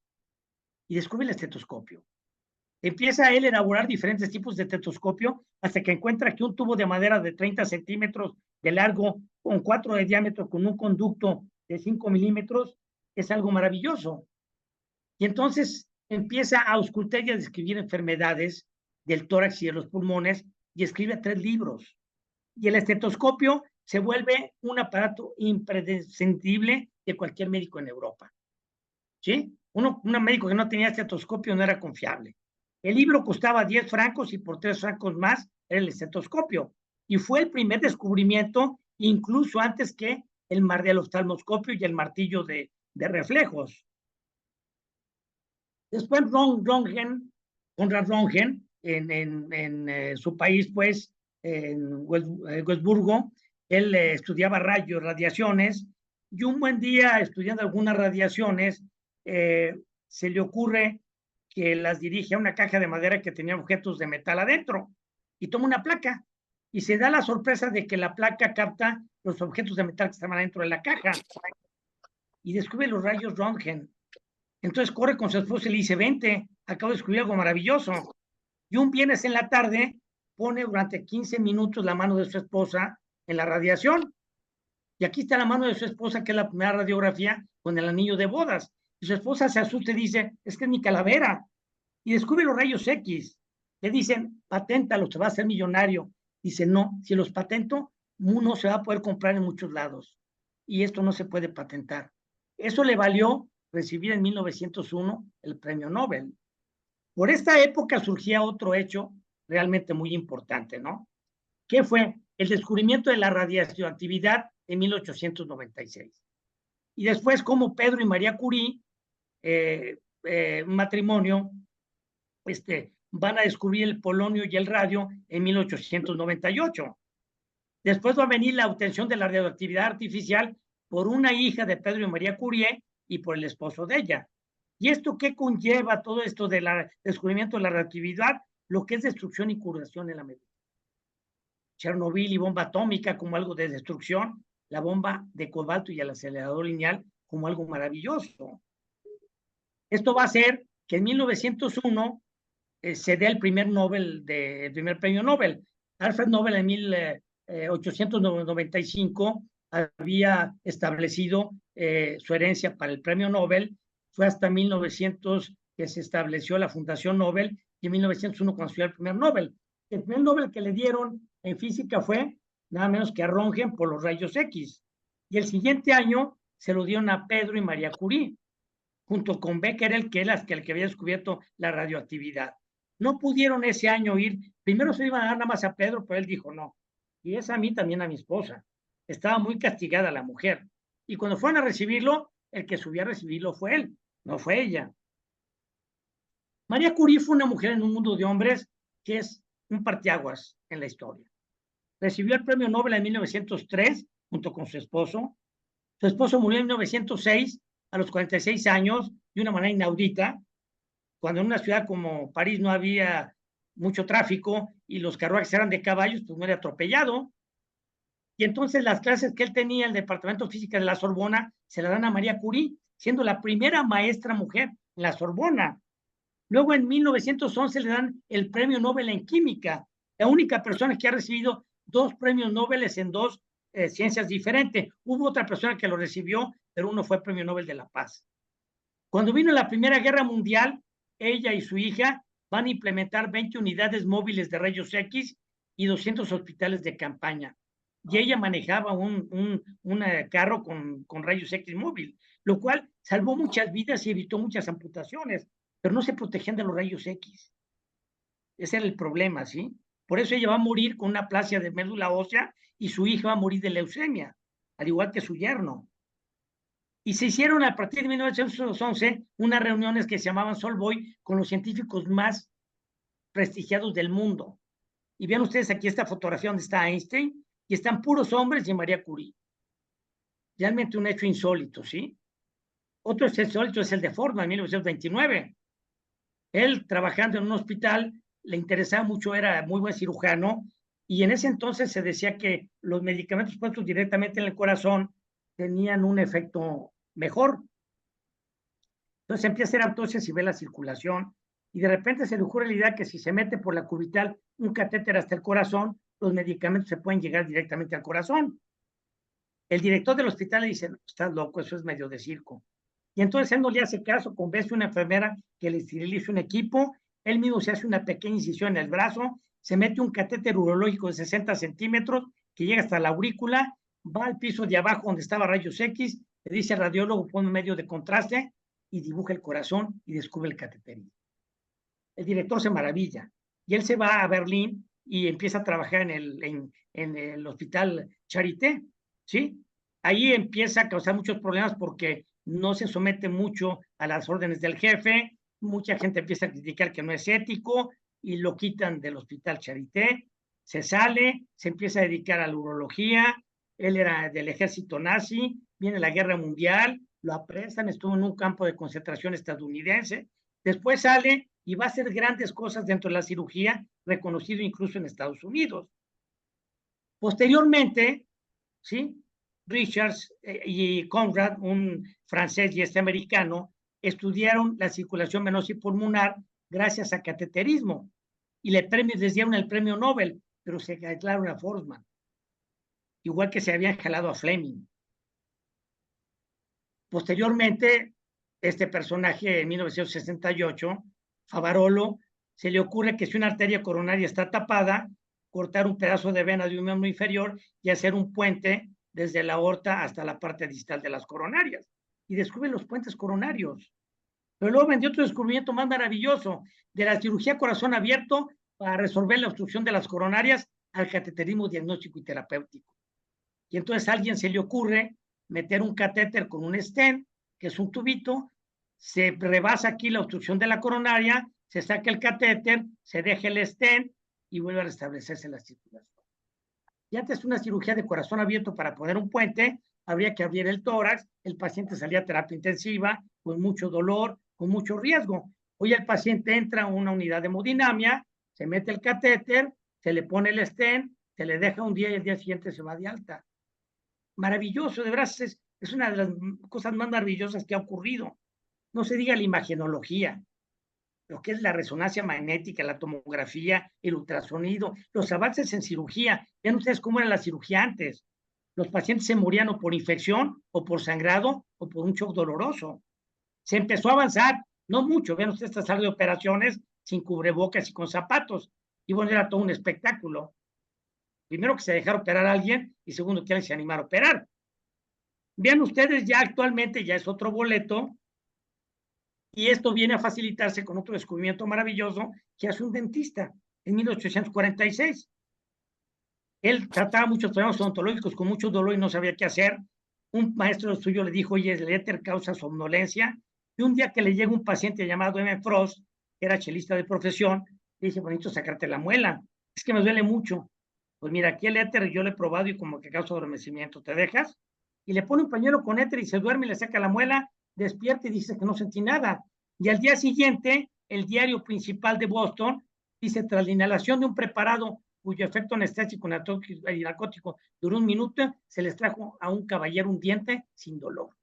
Y descubre el estetoscopio. Empieza él a elaborar diferentes tipos de estetoscopio hasta que encuentra que un tubo de madera de 30 centímetros de largo con 4 de diámetro con un conducto de 5 milímetros es algo maravilloso. Y entonces empieza a auscultar y a describir enfermedades del tórax y de los pulmones y escribe 3 libros. Y el estetoscopio se vuelve un aparato imprescindible de cualquier médico en Europa. ¿Sí? Un médico que no tenía estetoscopio no era confiable. El libro costaba 10 francos y por 3 francos más era el estetoscopio. Y fue el primer descubrimiento, incluso antes que el oftalmoscopio y el martillo de reflejos. Después Conrad Röntgen, en su país, pues, en Wurzburgo, él estudiaba rayos, radiaciones, y un buen día, estudiando algunas radiaciones, se le ocurre que las dirige a una caja de madera que tenía objetos de metal adentro, y toma una placa, y se da la sorpresa de que la placa capta los objetos de metal que estaban adentro de la caja, y descubre los rayos Röntgen. Entonces corre con su esposa y le dice, vente, acabo de descubrir algo maravilloso. Y un viernes en la tarde pone durante 15 minutos la mano de su esposa en la radiación Y aquí está la mano de su esposa, que es la primera radiografía, con el anillo de bodas. Y su esposa se asusta y dice, es que es mi calavera. Y descubre los rayos X. Le dicen, paténtalo, se va a hacer millonario. Dice, no, si los patento, uno se va a poder comprar en muchos lados. Y esto no se puede patentar. Eso le valió recibir en 1901 el premio Nobel. Por esta época surgía otro hecho realmente muy importante, ¿no? ¿Qué fue? El descubrimiento de la radioactividad en 1896. Y después, como Pedro y María Curie, un matrimonio, van a descubrir el polonio y el radio en 1898. Después va a venir la obtención de la radioactividad artificial por una hija de Pedro y María Curie y por el esposo de ella. ¿Y esto qué conlleva todo esto del descubrimiento de la radioactividad? Lo que es destrucción y curación en la medicina. Chernobyl y bomba atómica como algo de destrucción, la bomba de cobalto y el acelerador lineal como algo maravilloso. Esto va a hacer que en 1901 se dé el primer premio Nobel. Alfred Nobel en 1895 había establecido su herencia para el premio Nobel. Fue hasta 1900 que se estableció la Fundación Nobel y en 1901 consiguió el primer Nobel. El primer Nobel que le dieron en física fue nada menos que a Röntgen por los rayos X. Y el siguiente año se lo dieron a Pedro y María Curie, junto con Becquerel, que era el que había descubierto la radioactividad. No pudieron ese año ir, primero se iban a dar nada más a Pedro, pero él dijo no. Y es a mí también a mi esposa. Estaba muy castigada la mujer. Y cuando fueron a recibirlo, el que subió a recibirlo fue él, no fue ella. María Curie fue una mujer en un mundo de hombres que es un parteaguas en la historia. Recibió el premio Nobel en 1903 junto con su esposo. Su esposo murió en 1906 a los 46 años de una manera inaudita, cuando en una ciudad como París no había mucho tráfico y los carruajes eran de caballos, pues muere atropellado. Y entonces las clases que él tenía en el Departamento de Física de la Sorbona se la dan a María Curie, siendo la primera maestra mujer en la Sorbona. Luego en 1911 le dan el premio Nobel en Química, la única persona que ha recibido 2 premios Nobel en 2 ciencias diferentes. Hubo otra persona que lo recibió, pero uno fue premio Nobel de la Paz. Cuando vino la Primera Guerra Mundial, ella y su hija van a implementar 20 unidades móviles de rayos X y 200 hospitales de campaña. Y ella manejaba un carro con rayos X móvil, lo cual salvó muchas vidas y evitó muchas amputaciones, pero no se protegían de los rayos X. Ese era el problema, ¿sí? Por eso ella va a morir con una plasia de médula ósea y su hija va a morir de leucemia, al igual que su yerno. Y se hicieron a partir de 1911 unas reuniones que se llamaban Solvay con los científicos más prestigiados del mundo. Y vean ustedes aquí esta fotografía donde está Einstein y están puros hombres y María Curie. Realmente un hecho insólito, ¿sí? Otro hecho insólito es el de Ford en 1929. Él, trabajando en un hospital, le interesaba mucho, era muy buen cirujano, y en ese entonces se decía que los medicamentos puestos directamente en el corazón tenían un efecto mejor. Entonces empieza a hacer autopsias y ve la circulación, y de repente se le ocurre la idea que si se mete por la cubital un catéter hasta el corazón, los medicamentos se pueden llegar directamente al corazón. El director del hospital le dice, no, estás loco, eso es medio de circo. Y entonces él no le hace caso, convence a una enfermera que le esterilice un equipo, él mismo se hace una pequeña incisión en el brazo, se mete un catéter urológico de 60 centímetros que llega hasta la aurícula, va al piso de abajo donde estaba rayos X, le dice al radiólogo, pone un medio de contraste y dibuja el corazón y descubre el cateterismo. El director se maravilla y él se va a Berlín y empieza a trabajar en el hospital Charité, ¿sí? Ahí empieza a causar muchos problemas porque no se somete mucho a las órdenes del jefe, mucha gente empieza a criticar que no es ético y lo quitan del hospital Charité, se sale, se empieza a dedicar a la urología, él era del ejército nazi, viene la guerra mundial, lo apresan, estuvo en un campo de concentración estadounidense, después sale y va a hacer grandes cosas dentro de la cirugía, reconocido incluso en Estados Unidos. Posteriormente, ¿sí? Richards y Conrad, un francés y americano, estudiaron la circulación venosa y pulmonar gracias a cateterismo y les dieron el premio Nobel, pero se aislaron a Forsman, igual que se habían jalado a Fleming. Posteriormente, este personaje en 1968, Favarolo, se le ocurre que si una arteria coronaria está tapada, cortar un pedazo de vena de un miembro inferior y hacer un puente desde la aorta hasta la parte distal de las coronarias. Y descubre los puentes coronarios. Pero luego vendió otro descubrimiento más maravilloso, de la cirugía corazón abierto para resolver la obstrucción de las coronarias al cateterismo diagnóstico y terapéutico. Y entonces a alguien se le ocurre meter un catéter con un stent, que es un tubito, se rebasa aquí la obstrucción de la coronaria, se saca el catéter, se deja el stent y vuelve a restablecerse la circulación. Y antes de una cirugía de corazón abierto para poner un puente, habría que abrir el tórax, el paciente salía a terapia intensiva, con mucho dolor, con mucho riesgo. Hoy el paciente entra a una unidad de hemodinamia, se mete el catéter, se le pone el stent, se le deja un día y el día siguiente se va de alta. Maravilloso, de verdad, es una de las cosas más maravillosas que ha ocurrido. No se diga la imagenología, lo que es la resonancia magnética, la tomografía, el ultrasonido, los avances en cirugía. Vean ustedes cómo era la cirugía antes. Los pacientes se morían o por infección, o por sangrado, o por un shock doloroso. Se empezó a avanzar, no mucho. Vean ustedes esta sala de operaciones sin cubrebocas y con zapatos. Y bueno, era todo un espectáculo. Primero que se dejara operar a alguien y segundo que alguien se animara a operar. Vean ustedes, ya actualmente ya es otro boleto y esto viene a facilitarse con otro descubrimiento maravilloso que hace un dentista en 1846. Él trataba muchos problemas odontológicos con mucho dolor y no sabía qué hacer. Un maestro suyo le dijo, oye, el éter causa somnolencia. Y un día que le llega un paciente llamado M. Frost, que era chelista de profesión, le dice, bonito, sacarte la muela. Es que me duele mucho. Pues mira, aquí el éter yo lo he probado y como que causa adormecimiento. ¿Te dejas? Y le pone un pañuelo con éter y se duerme y le saca la muela, despierta y dice que no sentí nada. Y al día siguiente, el diario principal de Boston dice, tras la inhalación de un preparado cuyo efecto anestésico y narcótico duró un minuto, se les trajo a un caballero un diente sin dolor.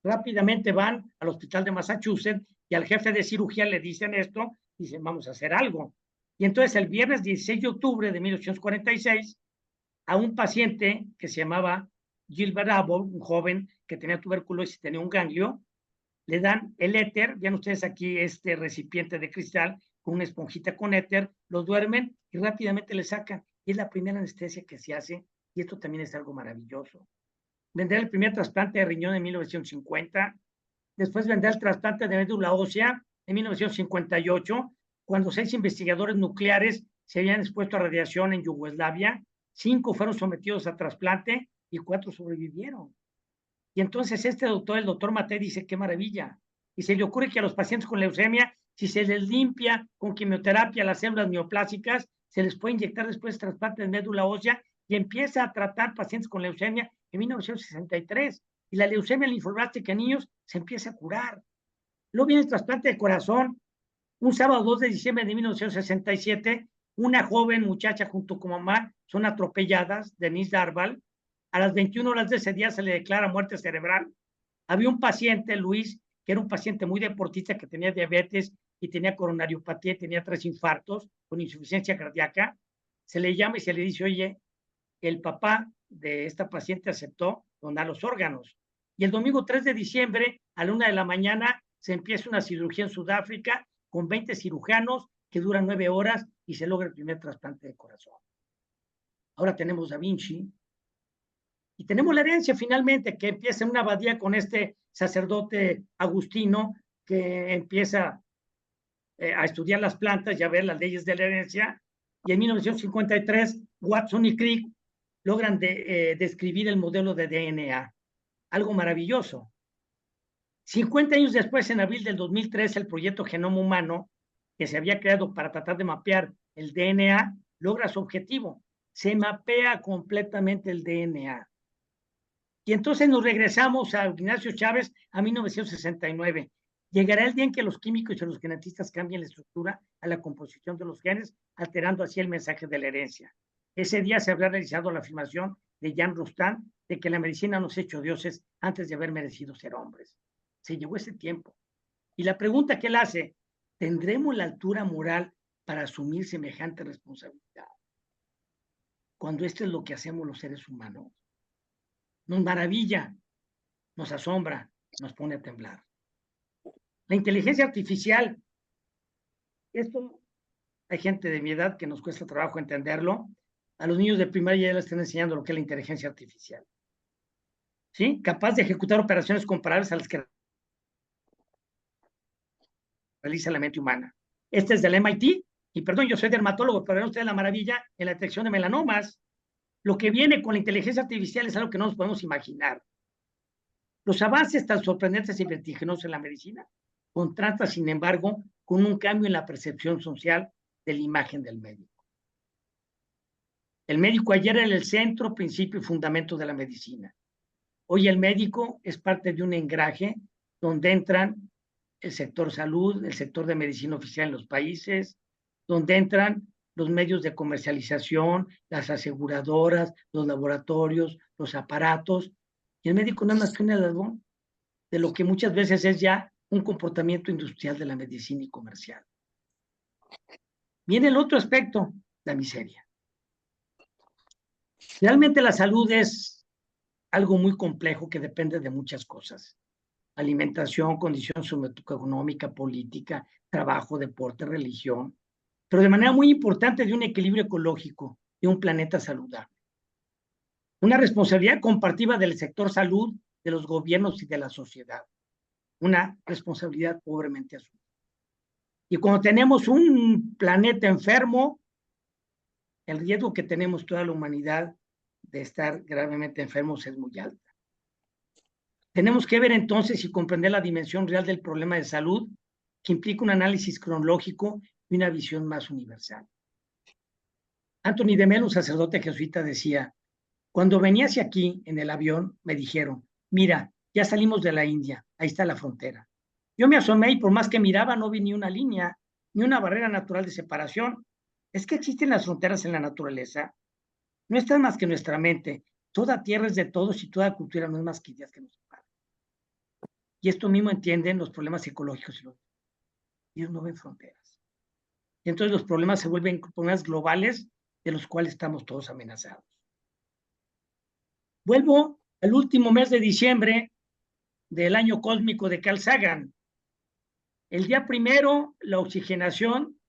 Rápidamente van al hospital de Massachusetts y al jefe de cirugía le dicen esto, dicen, vamos a hacer algo. Y entonces el viernes 16 de octubre de 1846, a un paciente que se llamaba Gilbert Abbott, un joven que tenía tuberculosis y tenía un ganglio, le dan el éter, vean ustedes aquí este recipiente de cristal con una esponjita con éter, lo duermen y rápidamente le sacan. Y es la primera anestesia que se hace y esto también es algo maravilloso. Vendrá el primer trasplante de riñón en 1950, después vendrá el trasplante de médula ósea en 1958, cuando 6 investigadores nucleares se habían expuesto a radiación en Yugoslavia, 5 fueron sometidos a trasplante y 4 sobrevivieron. Y entonces este doctor, el doctor Maté, dice, qué maravilla. Y se le ocurre que a los pacientes con leucemia, si se les limpia con quimioterapia las células neoplásicas, se les puede inyectar después trasplante de médula ósea y empieza a tratar pacientes con leucemia en 1963. Y la leucemia linfoblástica en niños se empieza a curar. Luego viene el trasplante de corazón. Un sábado 2 de diciembre de 1967, una joven muchacha junto con mamá son atropelladas, Denise Darval. A las 21 horas de ese día se le declara muerte cerebral. Había un paciente, Luis, que era un paciente muy deportista, que tenía diabetes y tenía coronariopatía, tenía 3 infartos con insuficiencia cardíaca. Se le llama y se le dice, oye, el papá de esta paciente aceptó donar los órganos. Y el domingo 3 de diciembre, a la 1 de la mañana, se empieza una cirugía en Sudáfrica con 20 cirujanos que duran 9 horas y se logra el primer trasplante de corazón. Ahora tenemos Da Vinci y tenemos la herencia finalmente, que empieza en una abadía con este sacerdote agustino que empieza a estudiar las plantas y a ver las leyes de la herencia. Y en 1953, Watson y Crick logran describir el modelo de DNA. Algo maravilloso. 50 años después, en abril del 2003, el proyecto Genoma Humano, que se había creado para tratar de mapear el DNA, logra su objetivo. Se mapea completamente el DNA. Y entonces nos regresamos a Ignacio Chávez a 1969. Llegará el día en que los químicos y los genetistas cambien la estructura a la composición de los genes, alterando así el mensaje de la herencia. Ese día se habrá realizado la afirmación de Jean Rostand de que la medicina nos ha hecho dioses antes de haber merecido ser hombres. Se llegó ese tiempo. Y la pregunta que él hace, ¿tendremos la altura moral para asumir semejante responsabilidad? Cuando esto es lo que hacemos los seres humanos. Nos maravilla nos asombra, nos pone a temblar. La inteligencia artificial, esto hay gente de mi edad que nos cuesta trabajo entenderlo. A los niños de primaria ya les están enseñando lo que es la inteligencia artificial. ¿Sí? Capaz de ejecutar operaciones comparables a las que realiza la mente humana. Este es del MIT, y perdón, yo soy dermatólogo, pero vean ustedes la maravilla en la detección de melanomas. Lo que viene con la inteligencia artificial es algo que no nos podemos imaginar. Los avances tan sorprendentes y vertiginosos en la medicina contrastan, sin embargo, con un cambio en la percepción social de la imagen del médico. El médico ayer era el centro, principio y fundamento de la medicina. Hoy el médico es parte de un engraje donde entran el sector salud, el sector de medicina oficial en los países, donde entran los medios de comercialización, las aseguradoras, los laboratorios, los aparatos, y el médico no es más que un eslabón de lo que muchas veces es ya un comportamiento industrial de la medicina y comercial. Viene el otro aspecto, la miseria. Realmente la salud es algo muy complejo que depende de muchas cosas. Alimentación, condición socioeconómica, política, trabajo, deporte, religión, pero de manera muy importante de un equilibrio ecológico, de un planeta saludable. Una responsabilidad compartida del sector salud, de los gobiernos y de la sociedad. Una responsabilidad pobremente asumida. Y cuando tenemos un planeta enfermo, el riesgo que tenemos toda la humanidad de estar gravemente enfermos es muy alto. Tenemos que ver entonces y comprender la dimensión real del problema de salud, que implica un análisis cronológico y una visión más universal. Anthony de Melo, un sacerdote jesuita, decía: cuando venía hacia aquí en el avión, me dijeron, mira, ya salimos de la India, ahí está la frontera. Yo me asomé y por más que miraba no vi ni una línea, ni una barrera natural de separación. Es que existen las fronteras en la naturaleza. No están más que en nuestra mente. Toda tierra es de todos y toda cultura no es más que ideas que nos separan. Y esto mismo entienden los problemas ecológicos y los... Ellos no ven fronteras. Y entonces los problemas se vuelven problemas globales de los cuales estamos todos amenazados. Vuelvo al último mes de diciembre del año cósmico de Carl Sagan. El día primero, la oxigenación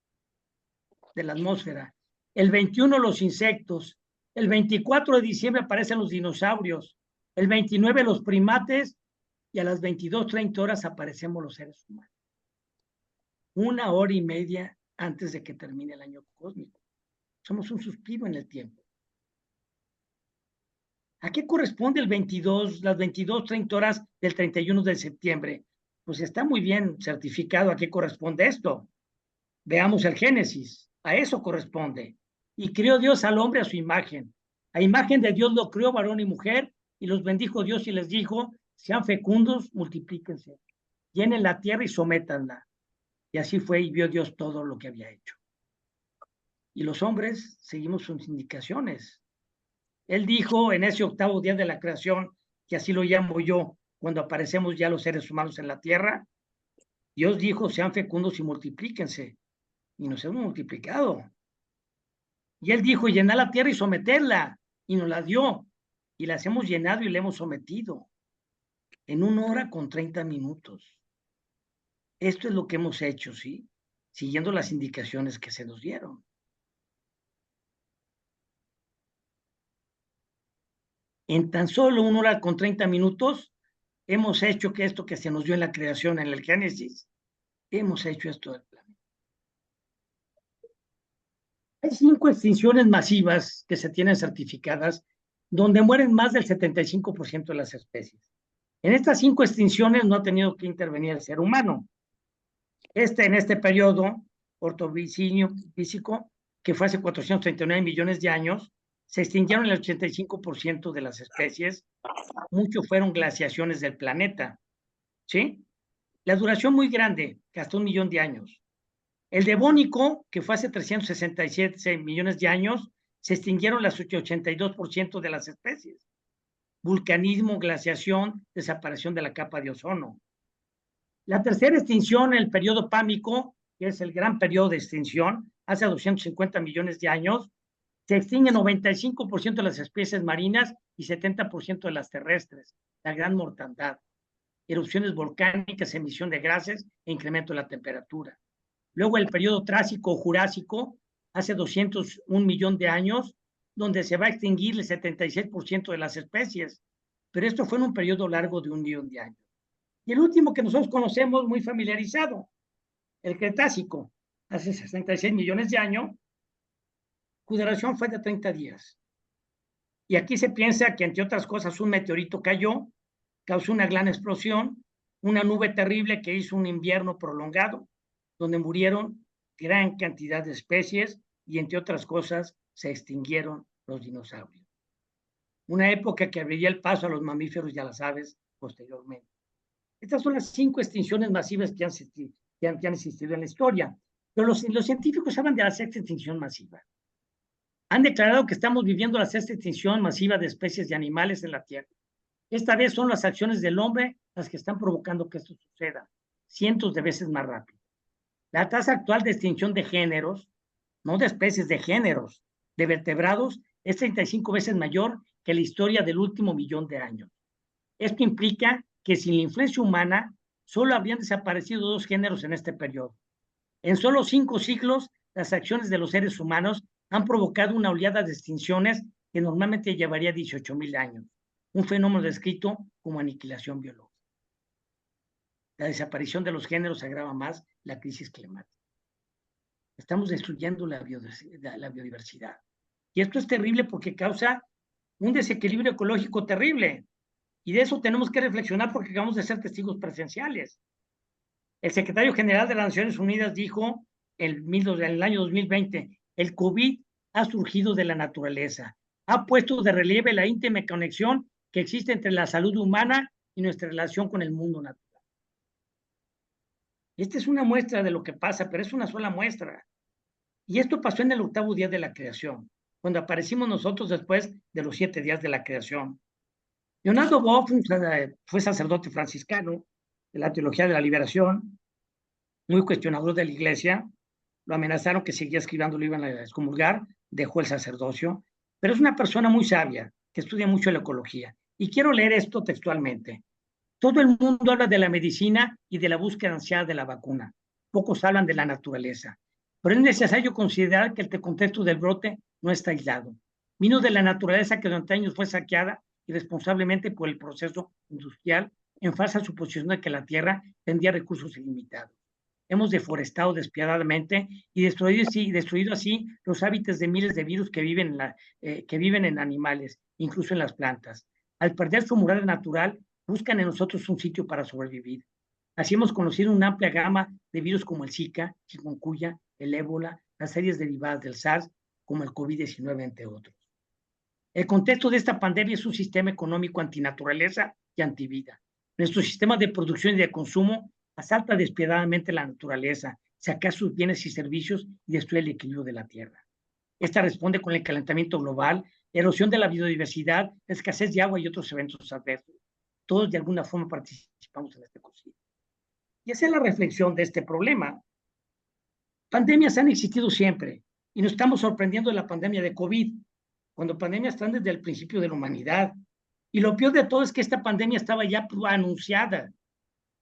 de la atmósfera. El 21, los insectos. El 24 de diciembre aparecen los dinosaurios. El 29, los primates. Y a las 22:30 horas aparecemos los seres humanos. 1 hora y media antes de que termine el año cósmico. Somos un suspiro en el tiempo. ¿A qué corresponde el 22, las 22:30 horas del 31 de septiembre? Pues está muy bien certificado a qué corresponde esto. Veamos el Génesis. A eso corresponde. Y crió Dios al hombre a su imagen. A imagen de Dios lo crió varón y mujer, y los bendijo Dios y les dijo: sean fecundos, multiplíquense, llenen la tierra y sométanla. Y así fue, y vio Dios todo lo que había hecho. Y los hombres seguimos sus indicaciones. Él dijo en ese 8º día de la creación, que así lo llamo yo, cuando aparecemos ya los seres humanos en la tierra, Dios dijo: sean fecundos y multiplíquense. Y nos hemos multiplicado. Y él dijo: llenad la tierra y someterla. Y nos la dio. Y las hemos llenado y la hemos sometido. En 1 hora con 30 minutos. Esto es lo que hemos hecho, ¿sí? Siguiendo las indicaciones que se nos dieron. En tan solo 1 hora con 30 minutos hemos hecho que esto que se nos dio en la creación, en el Génesis, hemos hecho esto del planeta. Hay 5 extinciones masivas que se tienen certificadas, donde mueren más del 75% de las especies. En estas 5 extinciones no ha tenido que intervenir el ser humano. En este periodo ortovicinio físico, que fue hace 439 millones de años, se extinguieron el 85% de las especies. Muchos fueron glaciaciones del planeta, ¿sí? La duración muy grande, que hasta 1 millón de años. El Devónico, que fue hace 367 millones de años, se extinguieron el 82% de las especies. Vulcanismo, glaciación, desaparición de la capa de ozono. La tercera extinción, el periodo Pámico, que es el gran periodo de extinción, hace 250 millones de años, Se extinguen 95% de las especies marinas y 70% de las terrestres. La gran mortandad. Erupciones volcánicas, emisión de gases e incremento de la temperatura. Luego el periodo Trásico o Jurásico, hace 201 millón de años, donde se va a extinguir el 76% de las especies. Pero esto fue en un periodo largo de 1 millón de años. Y el último que nosotros conocemos, muy familiarizado, el Cretácico, hace 66 millones de años, cuya duración fue de 30 días. Y aquí se piensa que, entre otras cosas, un meteorito cayó, causó una gran explosión, una nube terrible que hizo un invierno prolongado, donde murieron gran cantidad de especies y, entre otras cosas, se extinguieron los dinosaurios. Una época que abriría el paso a los mamíferos y a las aves posteriormente. Estas son las 5 extinciones masivas que han existido en la historia. Pero los científicos hablan de la 6ª extinción masiva. Han declarado que estamos viviendo la 6ª extinción masiva de especies y animales en la Tierra. Esta vez son las acciones del hombre las que están provocando que esto suceda, cientos de veces más rápido. La tasa actual de extinción de géneros, no de especies, de géneros, de vertebrados, es 35 veces mayor que la historia del último 1.000.000 de años. Esto implica que sin la influencia humana, solo habrían desaparecido 2 géneros en este periodo. En solo 5 siglos, las acciones de los seres humanos han provocado una oleada de extinciones que normalmente llevaría 18.000 años, un fenómeno descrito como aniquilación biológica. La desaparición de los géneros agrava más la crisis climática. Estamos destruyendo la biodiversidad. Y esto es terrible porque causa un desequilibrio ecológico terrible. Y de eso tenemos que reflexionar porque acabamos de ser testigos presenciales. El secretario general de las Naciones Unidas dijo en el año 2020, el COVID ha surgido de la naturaleza, ha puesto de relieve la íntima conexión que existe entre la salud humana y nuestra relación con el mundo natural. Esta es una muestra de lo que pasa, pero es una sola muestra. Y esto pasó en el 8º día de la creación, cuando aparecimos nosotros después de los 7 días de la creación. Leonardo Boff fue sacerdote franciscano de la Teología de la Liberación, muy cuestionador de la Iglesia. Lo amenazaron que seguía escribiendo, lo iban a excomulgar, dejó el sacerdocio, pero es una persona muy sabia, que estudia mucho la ecología. Y quiero leer esto textualmente. Todo el mundo habla de la medicina y de la búsqueda ansiada de la vacuna. Pocos hablan de la naturaleza. Pero es necesario considerar que el contexto del brote no está aislado. Vino de la naturaleza que durante años fue saqueada irresponsablemente por el proceso industrial en falsa suposición de que la Tierra tendría recursos ilimitados. Hemos deforestado despiadadamente y destruido así los hábitats de miles de virus que viven en animales, incluso en las plantas. Al perder su morada natural, buscan en nosotros un sitio para sobrevivir. Así hemos conocido una amplia gama de virus como el Zika, chikungunya, el ébola, las series derivadas del SARS, como el COVID-19, entre otros. El contexto de esta pandemia es un sistema económico antinaturaleza y antivida. Nuestro sistema de producción y de consumo asalta despiadadamente la naturaleza, saca sus bienes y servicios y destruye el equilibrio de la Tierra. Esta responde con el calentamiento global, la erosión de la biodiversidad, la escasez de agua y otros eventos adversos. Todos de alguna forma participamos en este ecosistema. Y esa es la reflexión de este problema. Pandemias han existido siempre y nos estamos sorprendiendo de la pandemia de COVID, cuando pandemias están desde el principio de la humanidad. Y lo peor de todo es que esta pandemia estaba ya anunciada.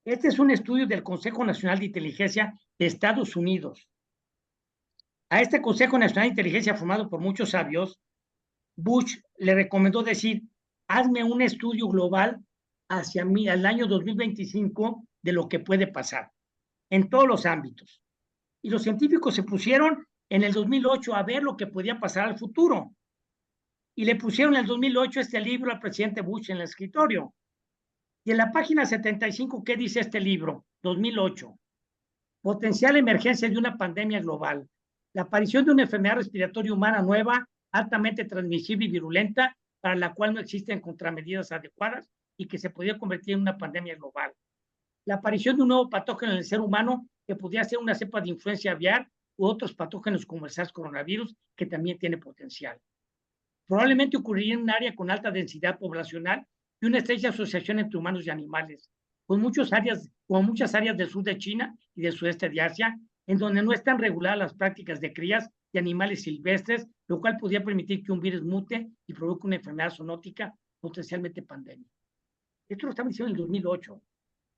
Este es un estudio del Consejo Nacional de Inteligencia de Estados Unidos. A este Consejo Nacional de Inteligencia, formado por muchos sabios, Bush le recomendó decir, hazme un estudio global hacia mí, al año 2025 de lo que puede pasar en todos los ámbitos. Y los científicos se pusieron en el 2008 a ver lo que podía pasar al futuro. Y le pusieron en el 2008 este libro al presidente Bush en el escritorio. Y en la página 75, ¿qué dice este libro? 2008. Potencial emergencia de una pandemia global. La aparición de una enfermedad respiratoria humana nueva, altamente transmisible y virulenta, para la cual no existen contramedidas adecuadas y que se podría convertir en una pandemia global. La aparición de un nuevo patógeno en el ser humano que podría ser una cepa de influencia aviar u otros patógenos como el SARS coronavirus, que también tiene potencial. Probablemente ocurriría en un área con alta densidad poblacional y una estrecha asociación entre humanos y animales, como muchas áreas del sur de China y del sudeste de Asia, en donde no están reguladas las prácticas de crías de animales silvestres, lo cual podía permitir que un virus mute y provoque una enfermedad zoonótica potencialmente pandémica. Esto lo estaban diciendo en el 2008.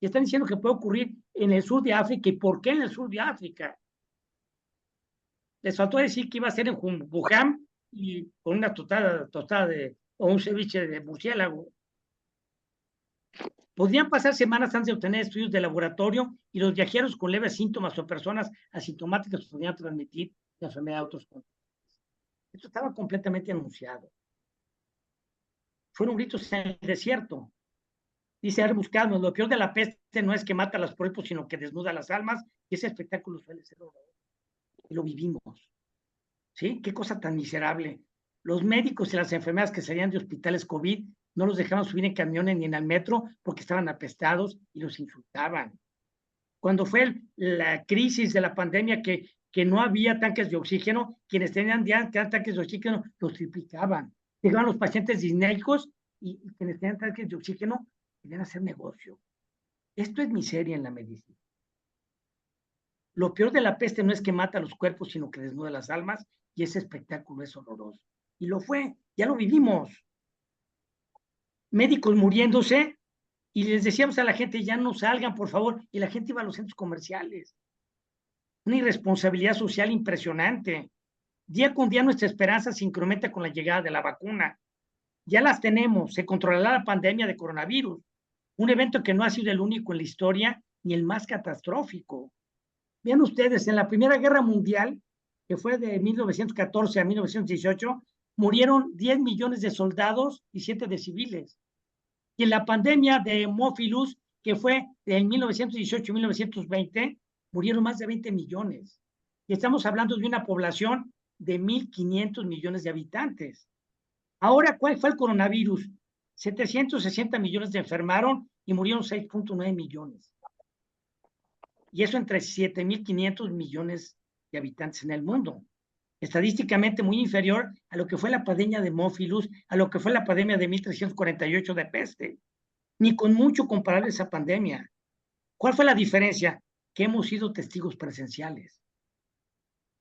Y están diciendo que puede ocurrir en el sur de África. ¿Y por qué en el sur de África? Les faltó decir que iba a ser en Wuhan y con una tostada o un ceviche de murciélago. Podrían pasar semanas antes de obtener estudios de laboratorio y los viajeros con leves síntomas o personas asintomáticas podrían transmitir la enfermedad a otros continentes. Esto estaba completamente anunciado. Fueron gritos en el desierto. Dice Arbus Cadmus, lo peor de la peste no es que mata a los cuerpos, sino que desnuda las almas, y ese espectáculo suele ser horroroso. Y lo vivimos. ¿Sí? Qué cosa tan miserable. Los médicos y las enfermeras que salían de hospitales COVID no los dejaban subir en camiones ni en el metro porque estaban apestados y los insultaban. Cuando fue la crisis de la pandemia que no había tanques de oxígeno, quienes tenían tanques de oxígeno los triplicaban. Llegaban los pacientes disnéicos y quienes tenían tanques de oxígeno querían hacer negocio. Esto es miseria en la medicina. Lo peor de la peste no es que mata a los cuerpos, sino que desnuda las almas, y ese espectáculo es horroroso. Y lo fue, ya lo vivimos. Médicos muriéndose, y les decíamos a la gente, ya no salgan, por favor, y la gente iba a los centros comerciales. Una irresponsabilidad social impresionante. Día con día nuestra esperanza se incrementa con la llegada de la vacuna. Ya las tenemos, se controlará la pandemia de coronavirus, un evento que no ha sido el único en la historia ni el más catastrófico. Vean ustedes, en la Primera Guerra Mundial, que fue de 1914 a 1918, murieron 10 millones de soldados y 7 de civiles. Y en la pandemia de hemófilus, que fue de 1918 a 1920, murieron más de 20 millones. Y estamos hablando de una población de 1.500 millones de habitantes. Ahora, ¿cuál fue el coronavirus? 760 millones se enfermaron y murieron 6.9 millones. Y eso entre 7.500 millones de habitantes en el mundo. Estadísticamente muy inferior a lo que fue la pandemia de hemófilus, a lo que fue la pandemia de 1348 de peste. Ni con mucho comparable esa pandemia. ¿Cuál fue la diferencia? Que hemos sido testigos presenciales.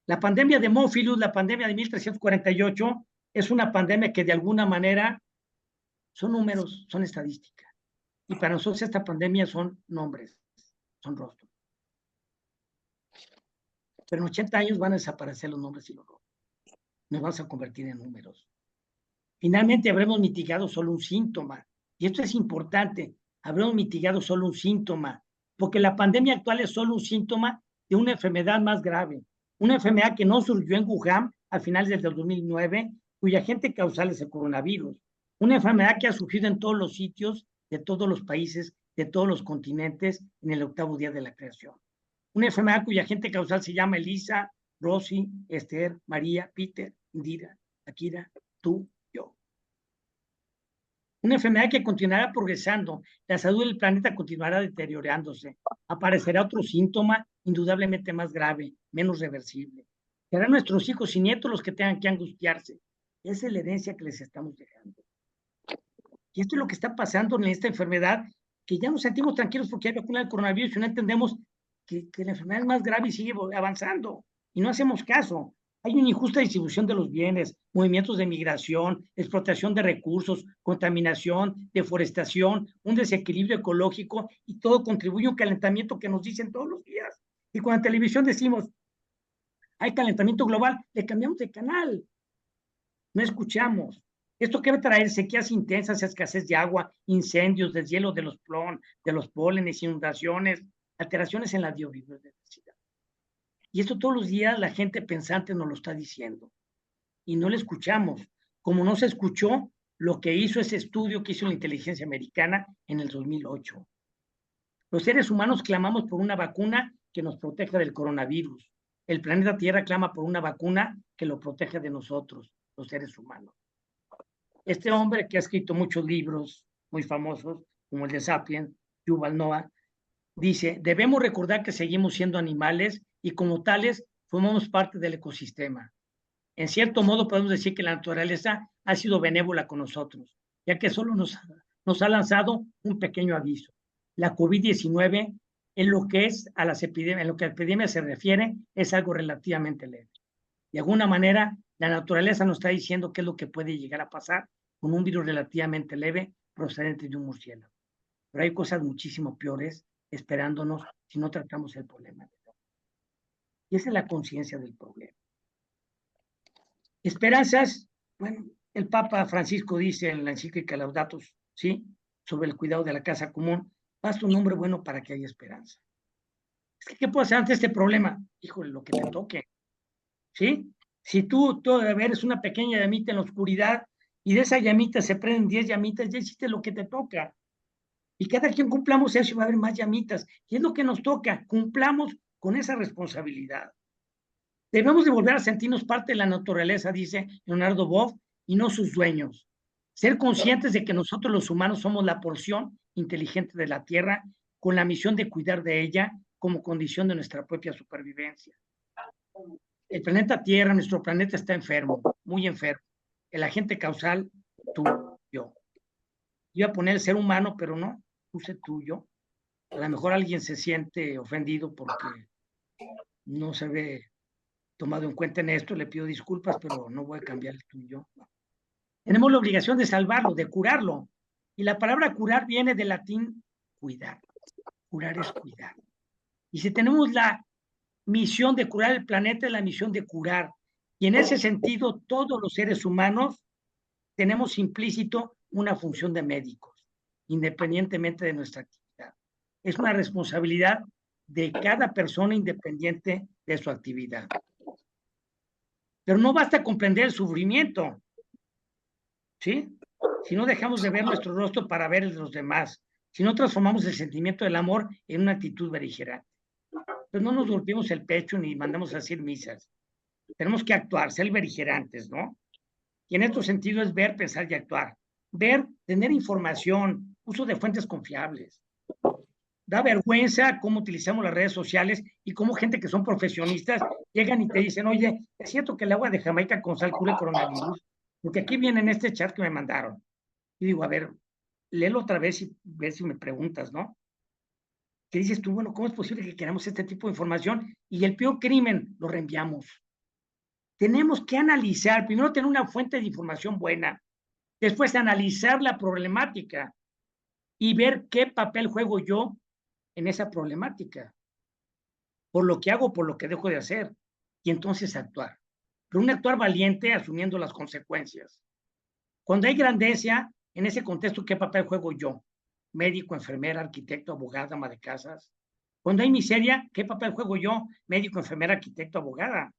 La pandemia de hemófilus, la pandemia de 1348, es una pandemia que de alguna manera son números, son estadísticas. Y para nosotros esta pandemia son nombres, son rostros. Pero en 80 años van a desaparecer los nombres y los rostros. Nos vamos a convertir en números. Finalmente habremos mitigado solo un síntoma. Y esto es importante. Habremos mitigado solo un síntoma. Porque la pandemia actual es solo un síntoma de una enfermedad más grave. Una enfermedad que no surgió en Wuhan a finales del 2009, cuya agente causal es el coronavirus. Una enfermedad que ha surgido en todos los sitios, de todos los países, de todos los continentes, en el 8º día de la creación. Una enfermedad cuya agente causal se llama Elisa, Rosy, Esther, María, Peter, Indira, Akira, tú, yo. Una enfermedad que continuará progresando, la salud del planeta continuará deteriorándose, aparecerá otro síntoma indudablemente más grave, menos reversible. Serán nuestros hijos y nietos los que tengan que angustiarse. Esa es la herencia que les estamos dejando. Y esto es lo que está pasando en esta enfermedad, que ya nos sentimos tranquilos porque hay vacuna del coronavirus y no entendemos que la enfermedad es más grave y sigue avanzando. Y no hacemos caso. Hay una injusta distribución de los bienes, movimientos de migración, explotación de recursos, contaminación, deforestación, un desequilibrio ecológico, y todo contribuye a un calentamiento que nos dicen todos los días. Y cuando en televisión decimos, hay calentamiento global, le cambiamos de canal. No escuchamos. Esto que va a traer sequías intensas, escasez de agua, incendios, deshielo de los pólenes, inundaciones, alteraciones en la biodiversidad. Y esto todos los días la gente pensante nos lo está diciendo. Y no le escuchamos. Como no se escuchó lo que hizo ese estudio que hizo la inteligencia americana en el 2008. Los seres humanos clamamos por una vacuna que nos proteja del coronavirus. El planeta Tierra clama por una vacuna que lo proteja de nosotros, los seres humanos. Este hombre que ha escrito muchos libros muy famosos, como el de Sapiens, Yuval Noah, dice, debemos recordar que seguimos siendo animales y como tales formamos parte del ecosistema. En cierto modo podemos decir que la naturaleza ha sido benévola con nosotros, ya que solo nos ha lanzado un pequeño aviso. La COVID-19, en lo que a las epidemias se refiere, es algo relativamente leve. De alguna manera, la naturaleza nos está diciendo qué es lo que puede llegar a pasar con un virus relativamente leve procedente de un murciélago. Pero hay cosas muchísimo peores esperándonos si no tratamos el problema. Y esa es la conciencia del problema. Esperanzas, bueno, el Papa Francisco dice en la encíclica Laudato Si, sobre el cuidado de la casa común, basta un hombre bueno para que haya esperanza. Es que, ¿qué puedo hacer ante este problema? Híjole, lo que te toque, ¿sí? Si tú eres una pequeña llamita en la oscuridad y de esa llamita se prenden 10 llamitas, ya hiciste lo que te toca. Y cada quien cumplamos eso y va a haber más llamitas. Y es lo que nos toca, cumplamos con esa responsabilidad. Debemos de volver a sentirnos parte de la naturaleza, dice Leonardo Boff, y no sus dueños. Ser conscientes de que nosotros los humanos somos la porción inteligente de la Tierra con la misión de cuidar de ella como condición de nuestra propia supervivencia. El planeta Tierra, nuestro planeta está enfermo, muy enfermo. El agente causal, tú, yo. Iba a poner el ser humano, pero no, puse tú, yo. A lo mejor alguien se siente ofendido porque no se ve tomado en cuenta en esto, le pido disculpas, pero no voy a cambiar el tuyo. Tenemos la obligación de salvarlo, de curarlo. Y la palabra curar viene del latín cuidar. Curar es cuidar. Y si tenemos la misión de curar el planeta, es la misión de curar. Y en ese sentido, todos los seres humanos tenemos implícito una función de médicos, independientemente de nuestra actividad. Es una responsabilidad de cada persona independiente de su actividad. Pero no basta comprender el sufrimiento, ¿sí? Si no dejamos de ver nuestro rostro para ver el de los demás, si no transformamos el sentimiento del amor en una actitud beligerante. Pues no nos golpeemos el pecho ni mandamos a decir misas. Tenemos que actuar, ser beligerantes, ¿no? Y en este sentido es ver, pensar y actuar. Ver, tener información, uso de fuentes confiables. Da vergüenza cómo utilizamos las redes sociales y cómo gente que son profesionistas llegan y te dicen, oye, es cierto que el agua de Jamaica con sal cura el coronavirus, porque aquí viene en este chat que me mandaron. Y digo, a ver, léelo otra vez y ver si me preguntas, ¿no? ¿Qué dices tú? Bueno, ¿cómo es posible que queramos este tipo de información? Y el peor crimen, lo reenviamos. Tenemos que analizar, primero tener una fuente de información buena, después analizar la problemática y ver qué papel juego yo en esa problemática, por lo que hago, por lo que dejo de hacer, y entonces actuar. Pero un actuar valiente asumiendo las consecuencias. Cuando hay grandeza, en ese contexto, ¿qué papel juego yo? Médico, enfermera, arquitecto, abogada, ama de casas. Cuando hay miseria, ¿qué papel juego yo? Médico, enfermera, arquitecto, abogada.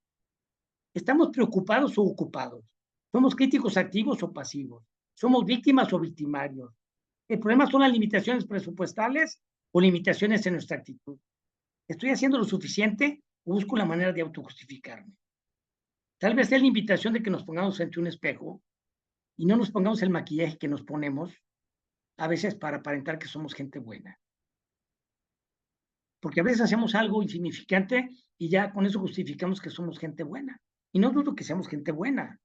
¿Estamos preocupados o ocupados? ¿Somos críticos activos o pasivos? ¿Somos víctimas o victimarios? ¿El problema son las limitaciones presupuestales o limitaciones en nuestra actitud? ¿Estoy haciendo lo suficiente o busco la manera de autojustificarme? Tal vez sea la invitación de que nos pongamos frente a un espejo y no nos pongamos el maquillaje que nos ponemos a veces para aparentar que somos gente buena. Porque a veces hacemos algo insignificante y ya con eso justificamos que somos gente buena. Y no dudo que seamos gente buena,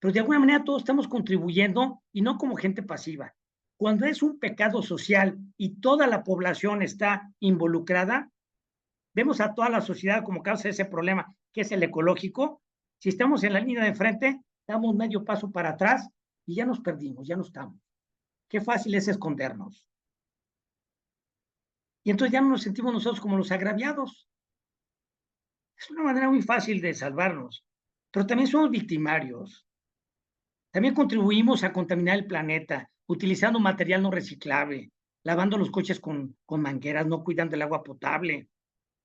pero de alguna manera todos estamos contribuyendo y no como gente pasiva. Cuando es un pecado social y toda la población está involucrada, vemos a toda la sociedad como causa de ese problema, que es el ecológico. Si estamos en la línea de enfrente, damos medio paso para atrás y ya nos perdimos, ya no estamos. Qué fácil es escondernos. Y entonces ya no nos sentimos nosotros como los agraviados. Es una manera muy fácil de salvarnos, pero también somos victimarios. También contribuimos a contaminar el planeta, utilizando material no reciclable, lavando los coches con mangueras, no cuidando el agua potable.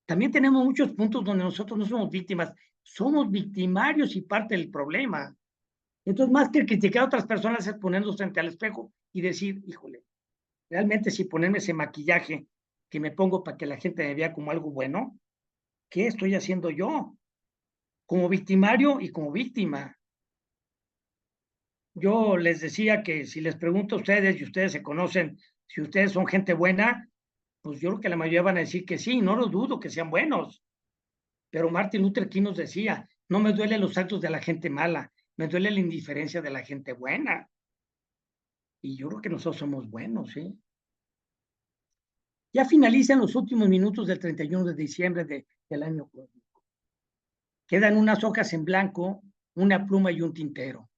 También tenemos muchos puntos donde nosotros no somos víctimas, somos victimarios y parte del problema. Entonces, más que criticar a otras personas, es ponernos frente al espejo y decir, híjole, realmente si ponerme ese maquillaje que me pongo para que la gente me vea como algo bueno, ¿qué estoy haciendo yo? Como victimario y como víctima. Yo les decía que si les pregunto a ustedes y ustedes se conocen, si ustedes son gente buena, pues yo creo que la mayoría van a decir que sí, no lo dudo que sean buenos. Pero Martin Luther King nos decía, no me duelen los actos de la gente mala, me duele la indiferencia de la gente buena. Y yo creo que nosotros somos buenos, ¿sí? Ya finalizan los últimos minutos del 31 de diciembre del año cósmico. Quedan unas hojas en blanco, una pluma y un tintero.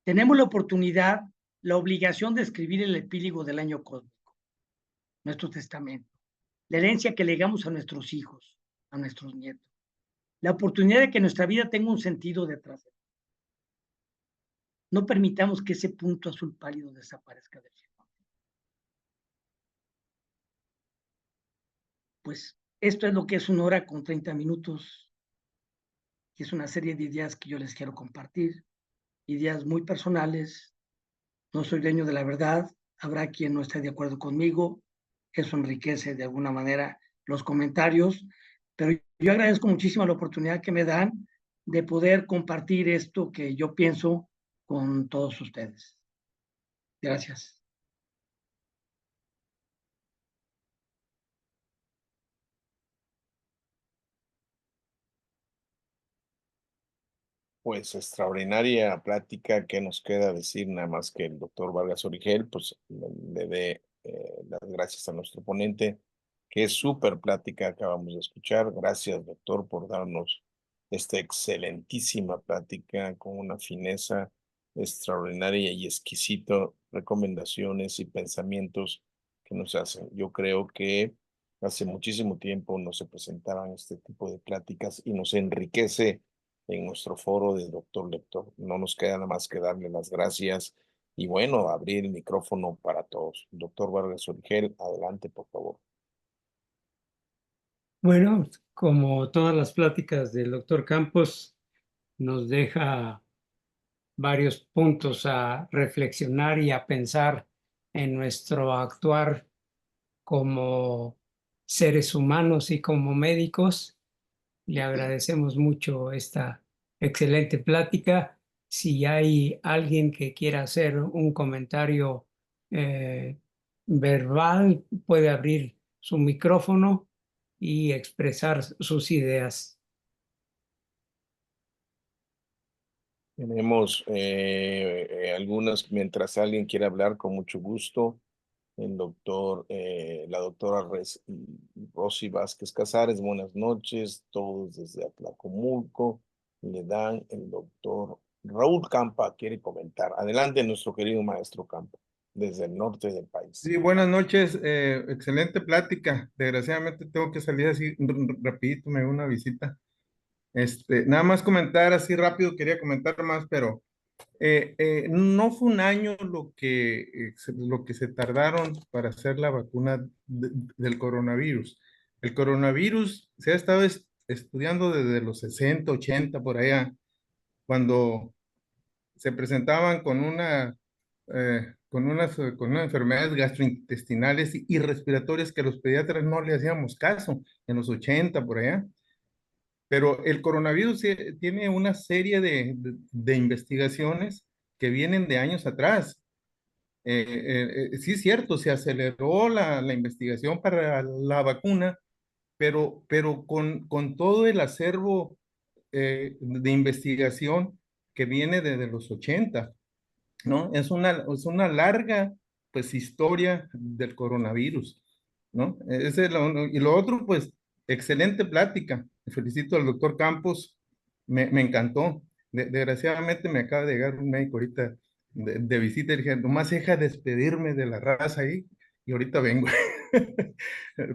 Tenemos la oportunidad, la obligación de escribir el epílogo del año cósmico, nuestro testamento, la herencia que legamos a nuestros hijos, a nuestros nietos, la oportunidad de que nuestra vida tenga un sentido detrás. No permitamos que ese punto azul pálido desaparezca del cielo. Pues esto es lo que es 1 hora con 30 minutos, y es una serie de ideas que yo les quiero compartir, ideas muy personales. No soy dueño de la verdad, habrá quien no esté de acuerdo conmigo, eso enriquece de alguna manera los comentarios, pero yo agradezco muchísimo la oportunidad que me dan de poder compartir esto que yo pienso con todos ustedes. Gracias. Pues extraordinaria plática. Que nos queda decir nada más que el doctor Vargas Origel pues le dé las gracias a nuestro ponente. Qué súper plática acabamos de escuchar. Gracias, doctor, por darnos esta excelentísima plática con una fineza extraordinaria y exquisito, recomendaciones y pensamientos que nos hacen. Yo creo que hace muchísimo tiempo no se presentaban este tipo de pláticas y nos enriquece en nuestro foro de doctor lector. No nos queda nada más que darle las gracias y bueno, abrir el micrófono para todos. Doctor Vargas Origel, adelante, por favor. Bueno, como todas las pláticas del doctor Campos, nos deja varios puntos a reflexionar y a pensar en nuestro actuar como seres humanos y como médicos. Le agradecemos mucho esta excelente plática. Si hay alguien que quiera hacer un comentario verbal, puede abrir su micrófono y expresar sus ideas. Tenemos algunas, mientras alguien quiere hablar, con mucho gusto. La doctora Rosy Vázquez Casares, buenas noches, todos desde Atlacomulco. Le dan el doctor Raúl Campa, quiere comentar. Adelante, nuestro querido maestro Campa, desde el norte del país. Sí, buenas noches, excelente plática. Desgraciadamente tengo que salir así rapidito, me dio una visita. Nada más comentar así rápido, quería comentar más, pero no fue un año lo que se tardaron para hacer la vacuna del coronavirus. El coronavirus se ha estado estudiando desde los 60, 80 por allá, cuando se presentaban con unas enfermedades gastrointestinales y respiratorias que los pediatras no le hacíamos caso en los 80 por allá. Pero el coronavirus tiene una serie de investigaciones que vienen de años atrás. Sí es cierto, se aceleró la investigación para la vacuna, pero con todo el acervo de investigación que viene desde los 80, ¿no? Es una larga, pues, historia del coronavirus, ¿no? Ese es lo uno. Y lo otro, pues, excelente plática. Felicito al doctor Campos, me encantó. Desgraciadamente me acaba de llegar un médico ahorita de visita y dije, nomás deja despedirme de la raza ahí y ahorita vengo.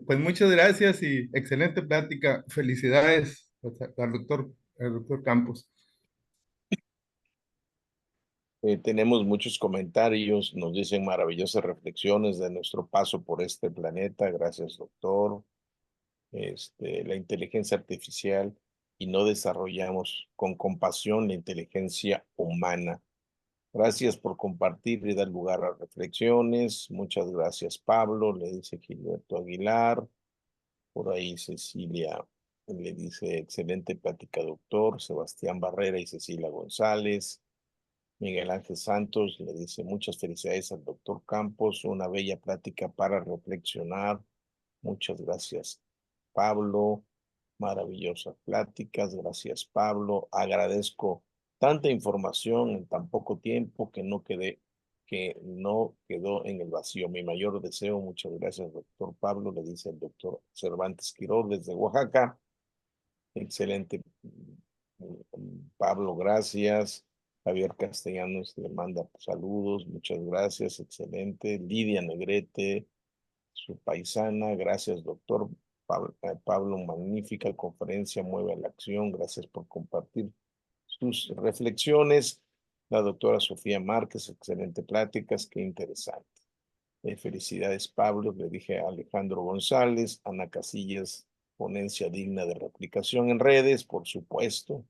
Pues muchas gracias y excelente plática. Felicidades al doctor Campos. Tenemos muchos comentarios, nos dicen maravillosas reflexiones de nuestro paso por este planeta. Gracias, doctor. La inteligencia artificial y no desarrollamos con compasión la inteligencia humana. Gracias por compartir y dar lugar a reflexiones. Muchas gracias, Pablo, le dice Gilberto Aguilar. Por ahí Cecilia le dice, excelente plática, doctor. Sebastián Barrera y Cecilia González. Miguel Ángel Santos le dice, muchas felicidades al doctor Campos, una bella plática para reflexionar. Muchas gracias, Pablo. Maravillosas pláticas. Gracias, Pablo. Agradezco tanta información en tan poco tiempo que no quedó en el vacío. Mi mayor deseo, muchas gracias, doctor Pablo, le dice el doctor Cervantes Quirós desde Oaxaca. Excelente Pablo, gracias. Javier Castellanos le manda saludos, muchas gracias, excelente. Lidia Negrete, su paisana, gracias, doctor. Pablo, magnífica conferencia, mueve a la acción, gracias por compartir sus reflexiones. La doctora Sofía Márquez, excelente pláticas, qué interesante. Felicidades, Pablo, le dije a Alejandro González. Ana Casillas, ponencia digna de replicación en redes, por supuesto.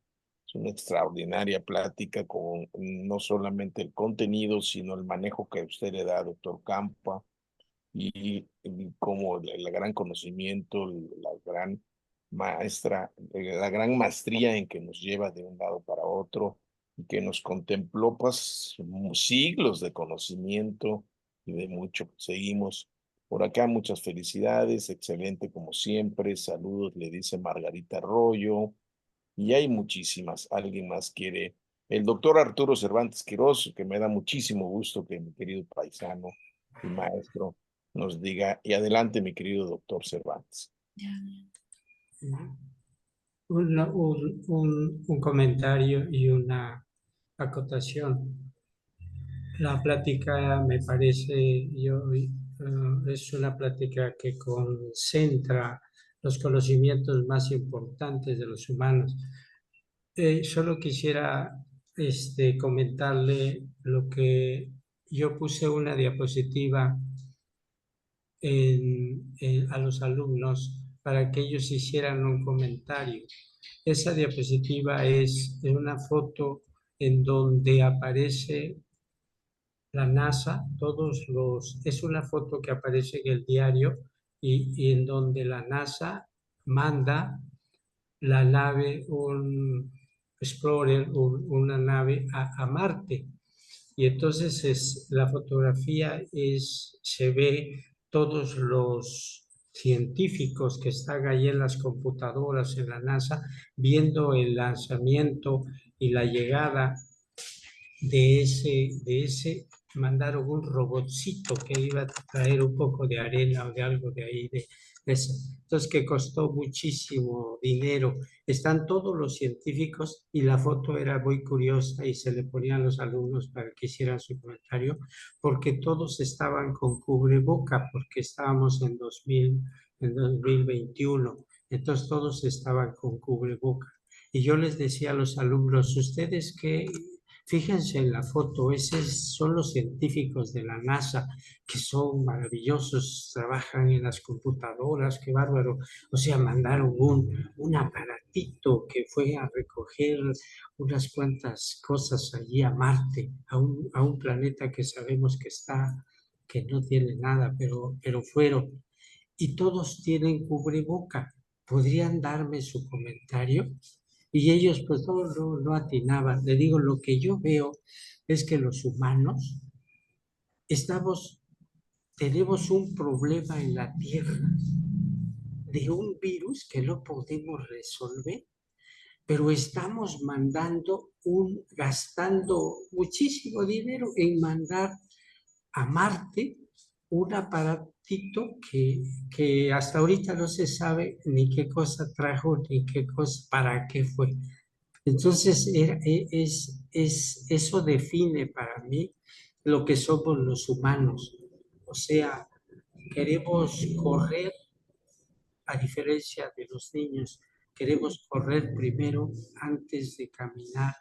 Es una extraordinaria plática con no solamente el contenido, sino el manejo que usted le da, doctor Campa, y como el gran conocimiento, la gran maestra, la gran maestría en que nos lleva de un lado para otro y que nos contempló pues siglos de conocimiento y de mucho. Seguimos por acá, muchas felicidades, excelente como siempre, saludos, le dice Margarita Arroyo, y hay muchísimas. ¿Alguien más quiere? El doctor Arturo Cervantes Quirós, que me da muchísimo gusto que mi querido paisano y maestro nos diga. Y adelante, mi querido doctor Cervantes. Un comentario y una acotación. La plática me parece, es una plática que concentra los conocimientos más importantes de los humanos. Solo quisiera comentarle lo que yo puse una diapositiva a los alumnos para que ellos hicieran un comentario. Esa diapositiva es una foto en donde aparece la NASA, es una foto que aparece en el diario y en donde la NASA manda la nave, un Explorer, una nave a Marte. Y entonces la fotografía se ve todos los científicos que están ahí en las computadoras en la NASA viendo el lanzamiento y la llegada de ese mandaron un robotcito que iba a traer un poco de arena o de algo de ahí, de eso. Entonces, que costó muchísimo dinero. Están todos los científicos y la foto era muy curiosa y se le ponían a los alumnos para que hicieran su comentario, porque todos estaban con cubreboca, porque estábamos en 2021. Entonces, todos estaban con cubreboca. Y yo les decía a los alumnos, ¿ustedes qué? Fíjense en la foto, esos son los científicos de la NASA, que son maravillosos, trabajan en las computadoras, qué bárbaro. O sea, mandaron un aparatito que fue a recoger unas cuantas cosas allí a Marte, a un planeta que sabemos que no tiene nada, pero fueron. Y todos tienen cubreboca. ¿Podrían darme su comentario? Y ellos pues no atinaban. Le digo, lo que yo veo es que los humanos tenemos un problema en la Tierra de un virus que no podemos resolver, pero estamos gastando muchísimo dinero en mandar a Marte un aparatito que hasta ahorita no se sabe ni qué cosa trajo, ni qué cosa, para qué fue. Entonces, eso define para mí lo que somos los humanos. O sea, queremos correr, a diferencia de los niños, queremos correr primero antes de caminar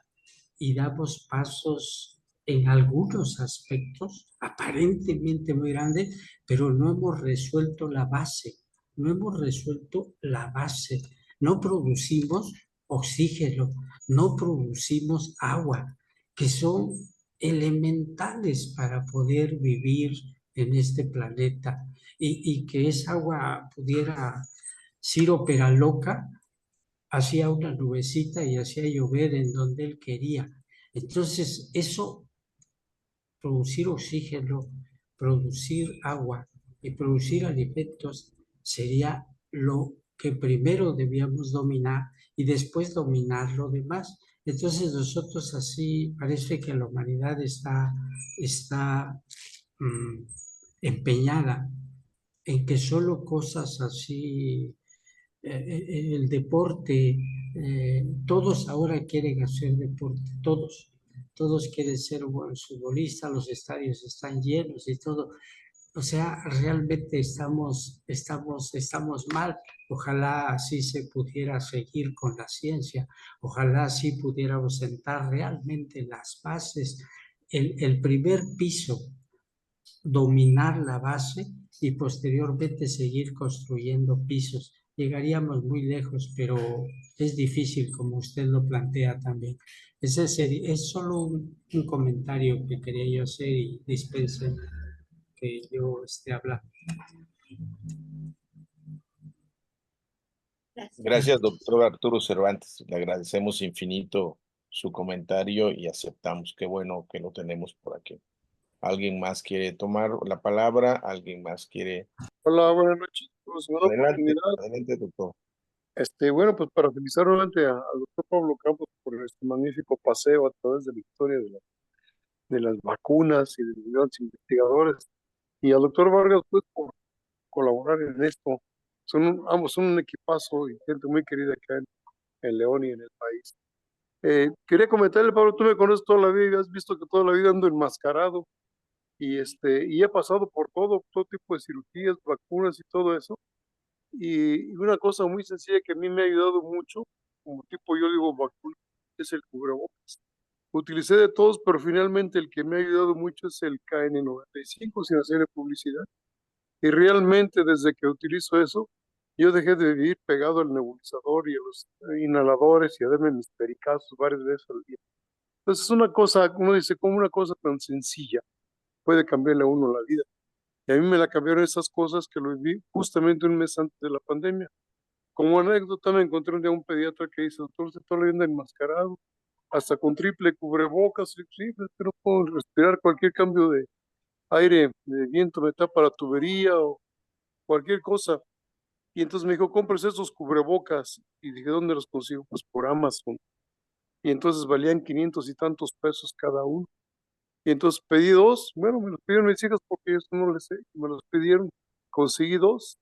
y damos pasos en algunos aspectos aparentemente muy grandes, pero no hemos resuelto la base. No hemos resuelto la base. No producimos oxígeno, no producimos agua, que son elementales para poder vivir en este planeta. Y que esa agua pudiera, Ciro Peraloca hacía una nubecita y hacía llover en donde él quería. Entonces, eso, producir oxígeno, producir agua y producir alimentos sería lo que primero debíamos dominar y después dominar lo demás. Entonces nosotros así parece que la humanidad está empeñada en que solo cosas así, el deporte Todos ahora quieren hacer deporte, todos quieren ser buenos futbolistas, los estadios están llenos y todo. O sea, realmente estamos mal. Ojalá así se pudiera seguir con la ciencia. Ojalá así pudiéramos sentar realmente las bases, el primer piso, dominar la base y posteriormente seguir construyendo pisos. Llegaríamos muy lejos, pero es difícil como usted lo plantea también. Es solo un comentario que quería yo hacer y dispense que yo esté hablando. Gracias, doctor Arturo Cervantes. Le agradecemos infinito su comentario y aceptamos. Qué bueno que lo tenemos por aquí. ¿Alguien más quiere tomar la palabra? ¿Alguien más quiere? Hola, buenas noches. Pues, me da la Adelante, oportunidad. adelante, doctor. Bueno, pues para felicitar nuevamente al doctor Pablo Campos por este magnífico paseo a través de la historia de las vacunas y de los grandes investigadores. Y al doctor Vargas, pues, por colaborar en esto. Ambos son un equipazo y gente muy querida acá en León y en el país. Quería comentarle, Pablo, tú me conoces toda la vida y has visto que toda la vida ando enmascarado y he pasado por todo tipo de cirugías, vacunas y todo eso. Y una cosa muy sencilla que a mí me ha ayudado mucho, como tipo yo digo vacuna, es el cubrebocas. Utilicé de todos, pero finalmente el que me ha ayudado mucho es el KN95, sin hacerle publicidad. Y realmente desde que utilizo eso, yo dejé de vivir pegado al nebulizador y a los inhaladores y a darme mis pericazos varias veces al día. Entonces es una cosa, uno dice, como una cosa tan sencilla puede cambiarle a uno la vida. Y a mí me la cambiaron esas cosas que lo viví justamente un mes antes de la pandemia. Como anécdota, me encontré un día un pediatra que dice, doctor, usted está leyendo enmascarado, hasta con triple cubrebocas, sí, es que no puedo respirar cualquier cambio de aire, de viento, me tapa la tubería o cualquier cosa. Y entonces me dijo, compres esos cubrebocas. Y dije, ¿dónde los consigo? Pues por Amazon. Y entonces valían 500 y tantos pesos cada uno. Y entonces pedí dos, bueno, me los pidieron mis hijas porque yo no les sé, me los pidieron, conseguí dos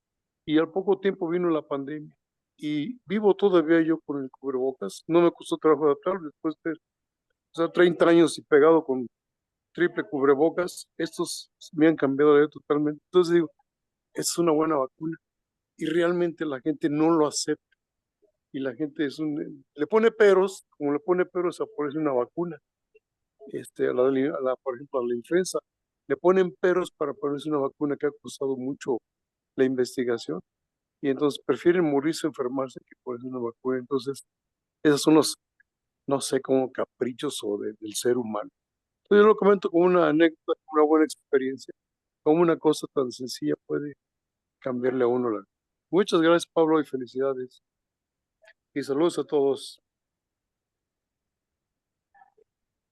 y al poco tiempo vino la pandemia. Y vivo todavía yo con el cubrebocas, no me costó trabajo adaptar, después de 30 años y pegado con triple cubrebocas, estos me han cambiado la vida totalmente. Entonces digo, es una buena vacuna y realmente la gente no lo acepta y la gente le pone peros, como le pone peros a ponerse una vacuna, por ejemplo, a la influenza, le ponen peros para ponerse una vacuna que ha costado mucho la investigación y entonces prefieren morirse, enfermarse que ponerse una vacuna. Entonces, esos son los, no sé, como caprichos del ser humano. Entonces, yo lo comento como una anécdota, como una buena experiencia, como una cosa tan sencilla puede cambiarle a uno la vida. Muchas gracias, Pablo, y felicidades. Y saludos a todos.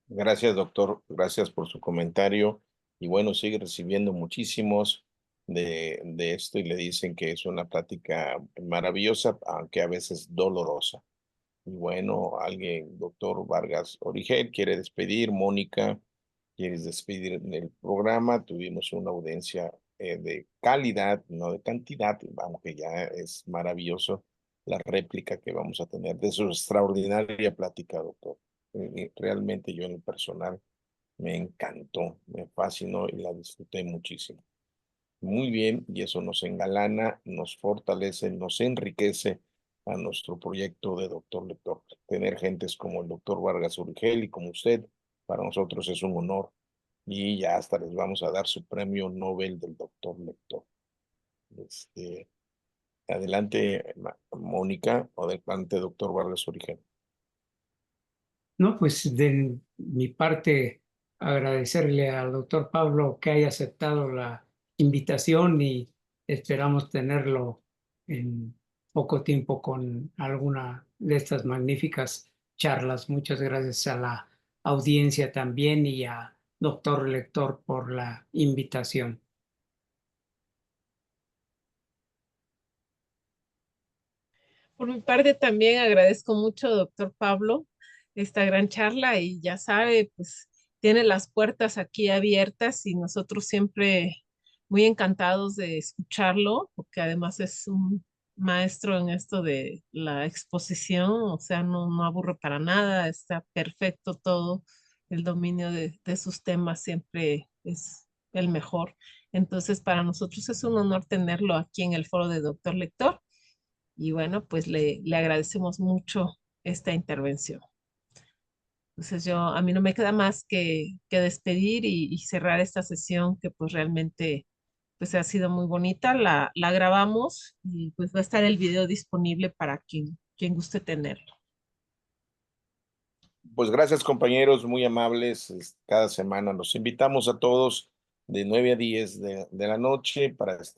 Gracias, doctor. Gracias por su comentario. Y bueno, sigue recibiendo muchísimos de esto y le dicen que es una plática maravillosa, aunque a veces dolorosa. Y bueno, alguien, doctor Vargas Origel, quiere despedir. Mónica, ¿quieres despedir del programa? Tuvimos una audiencia de calidad, no de cantidad, aunque ya es maravilloso la réplica que vamos a tener de su extraordinaria plática, doctor. Realmente yo en lo personal me encantó, me fascinó y la disfruté muchísimo. Muy bien, y eso nos engalana, nos fortalece, nos enriquece a nuestro proyecto de Doctor Lector. Tener gentes como el doctor Vargas Urgel y como usted, para nosotros es un honor. Y ya hasta les vamos a dar su premio Nobel del Doctor Lector. Adelante, Mónica, o adelante, doctor Vargas Urgel. No, pues de mi parte, agradecerle al doctor Pablo que haya aceptado la invitación y esperamos tenerlo en poco tiempo con alguna de estas magníficas charlas. Muchas gracias a la audiencia también y a doctor lector por la invitación. Por mi parte también agradezco mucho, doctor Pablo, esta gran charla y ya sabe, pues tiene las puertas aquí abiertas y nosotros siempre muy encantados de escucharlo, porque además es un maestro en esto de la exposición, o sea, no aburre para nada, está perfecto todo, el dominio de sus temas siempre es el mejor. Entonces, para nosotros es un honor tenerlo aquí en el foro de Doctor Lector y bueno, pues le agradecemos mucho esta intervención. Entonces a mí no me queda más que despedir y cerrar esta sesión que pues realmente pues ha sido muy bonita. La grabamos y pues va a estar el video disponible para quien guste tenerlo. Pues gracias, compañeros, muy amables. Cada semana los invitamos a todos de 9 a 10 de la noche para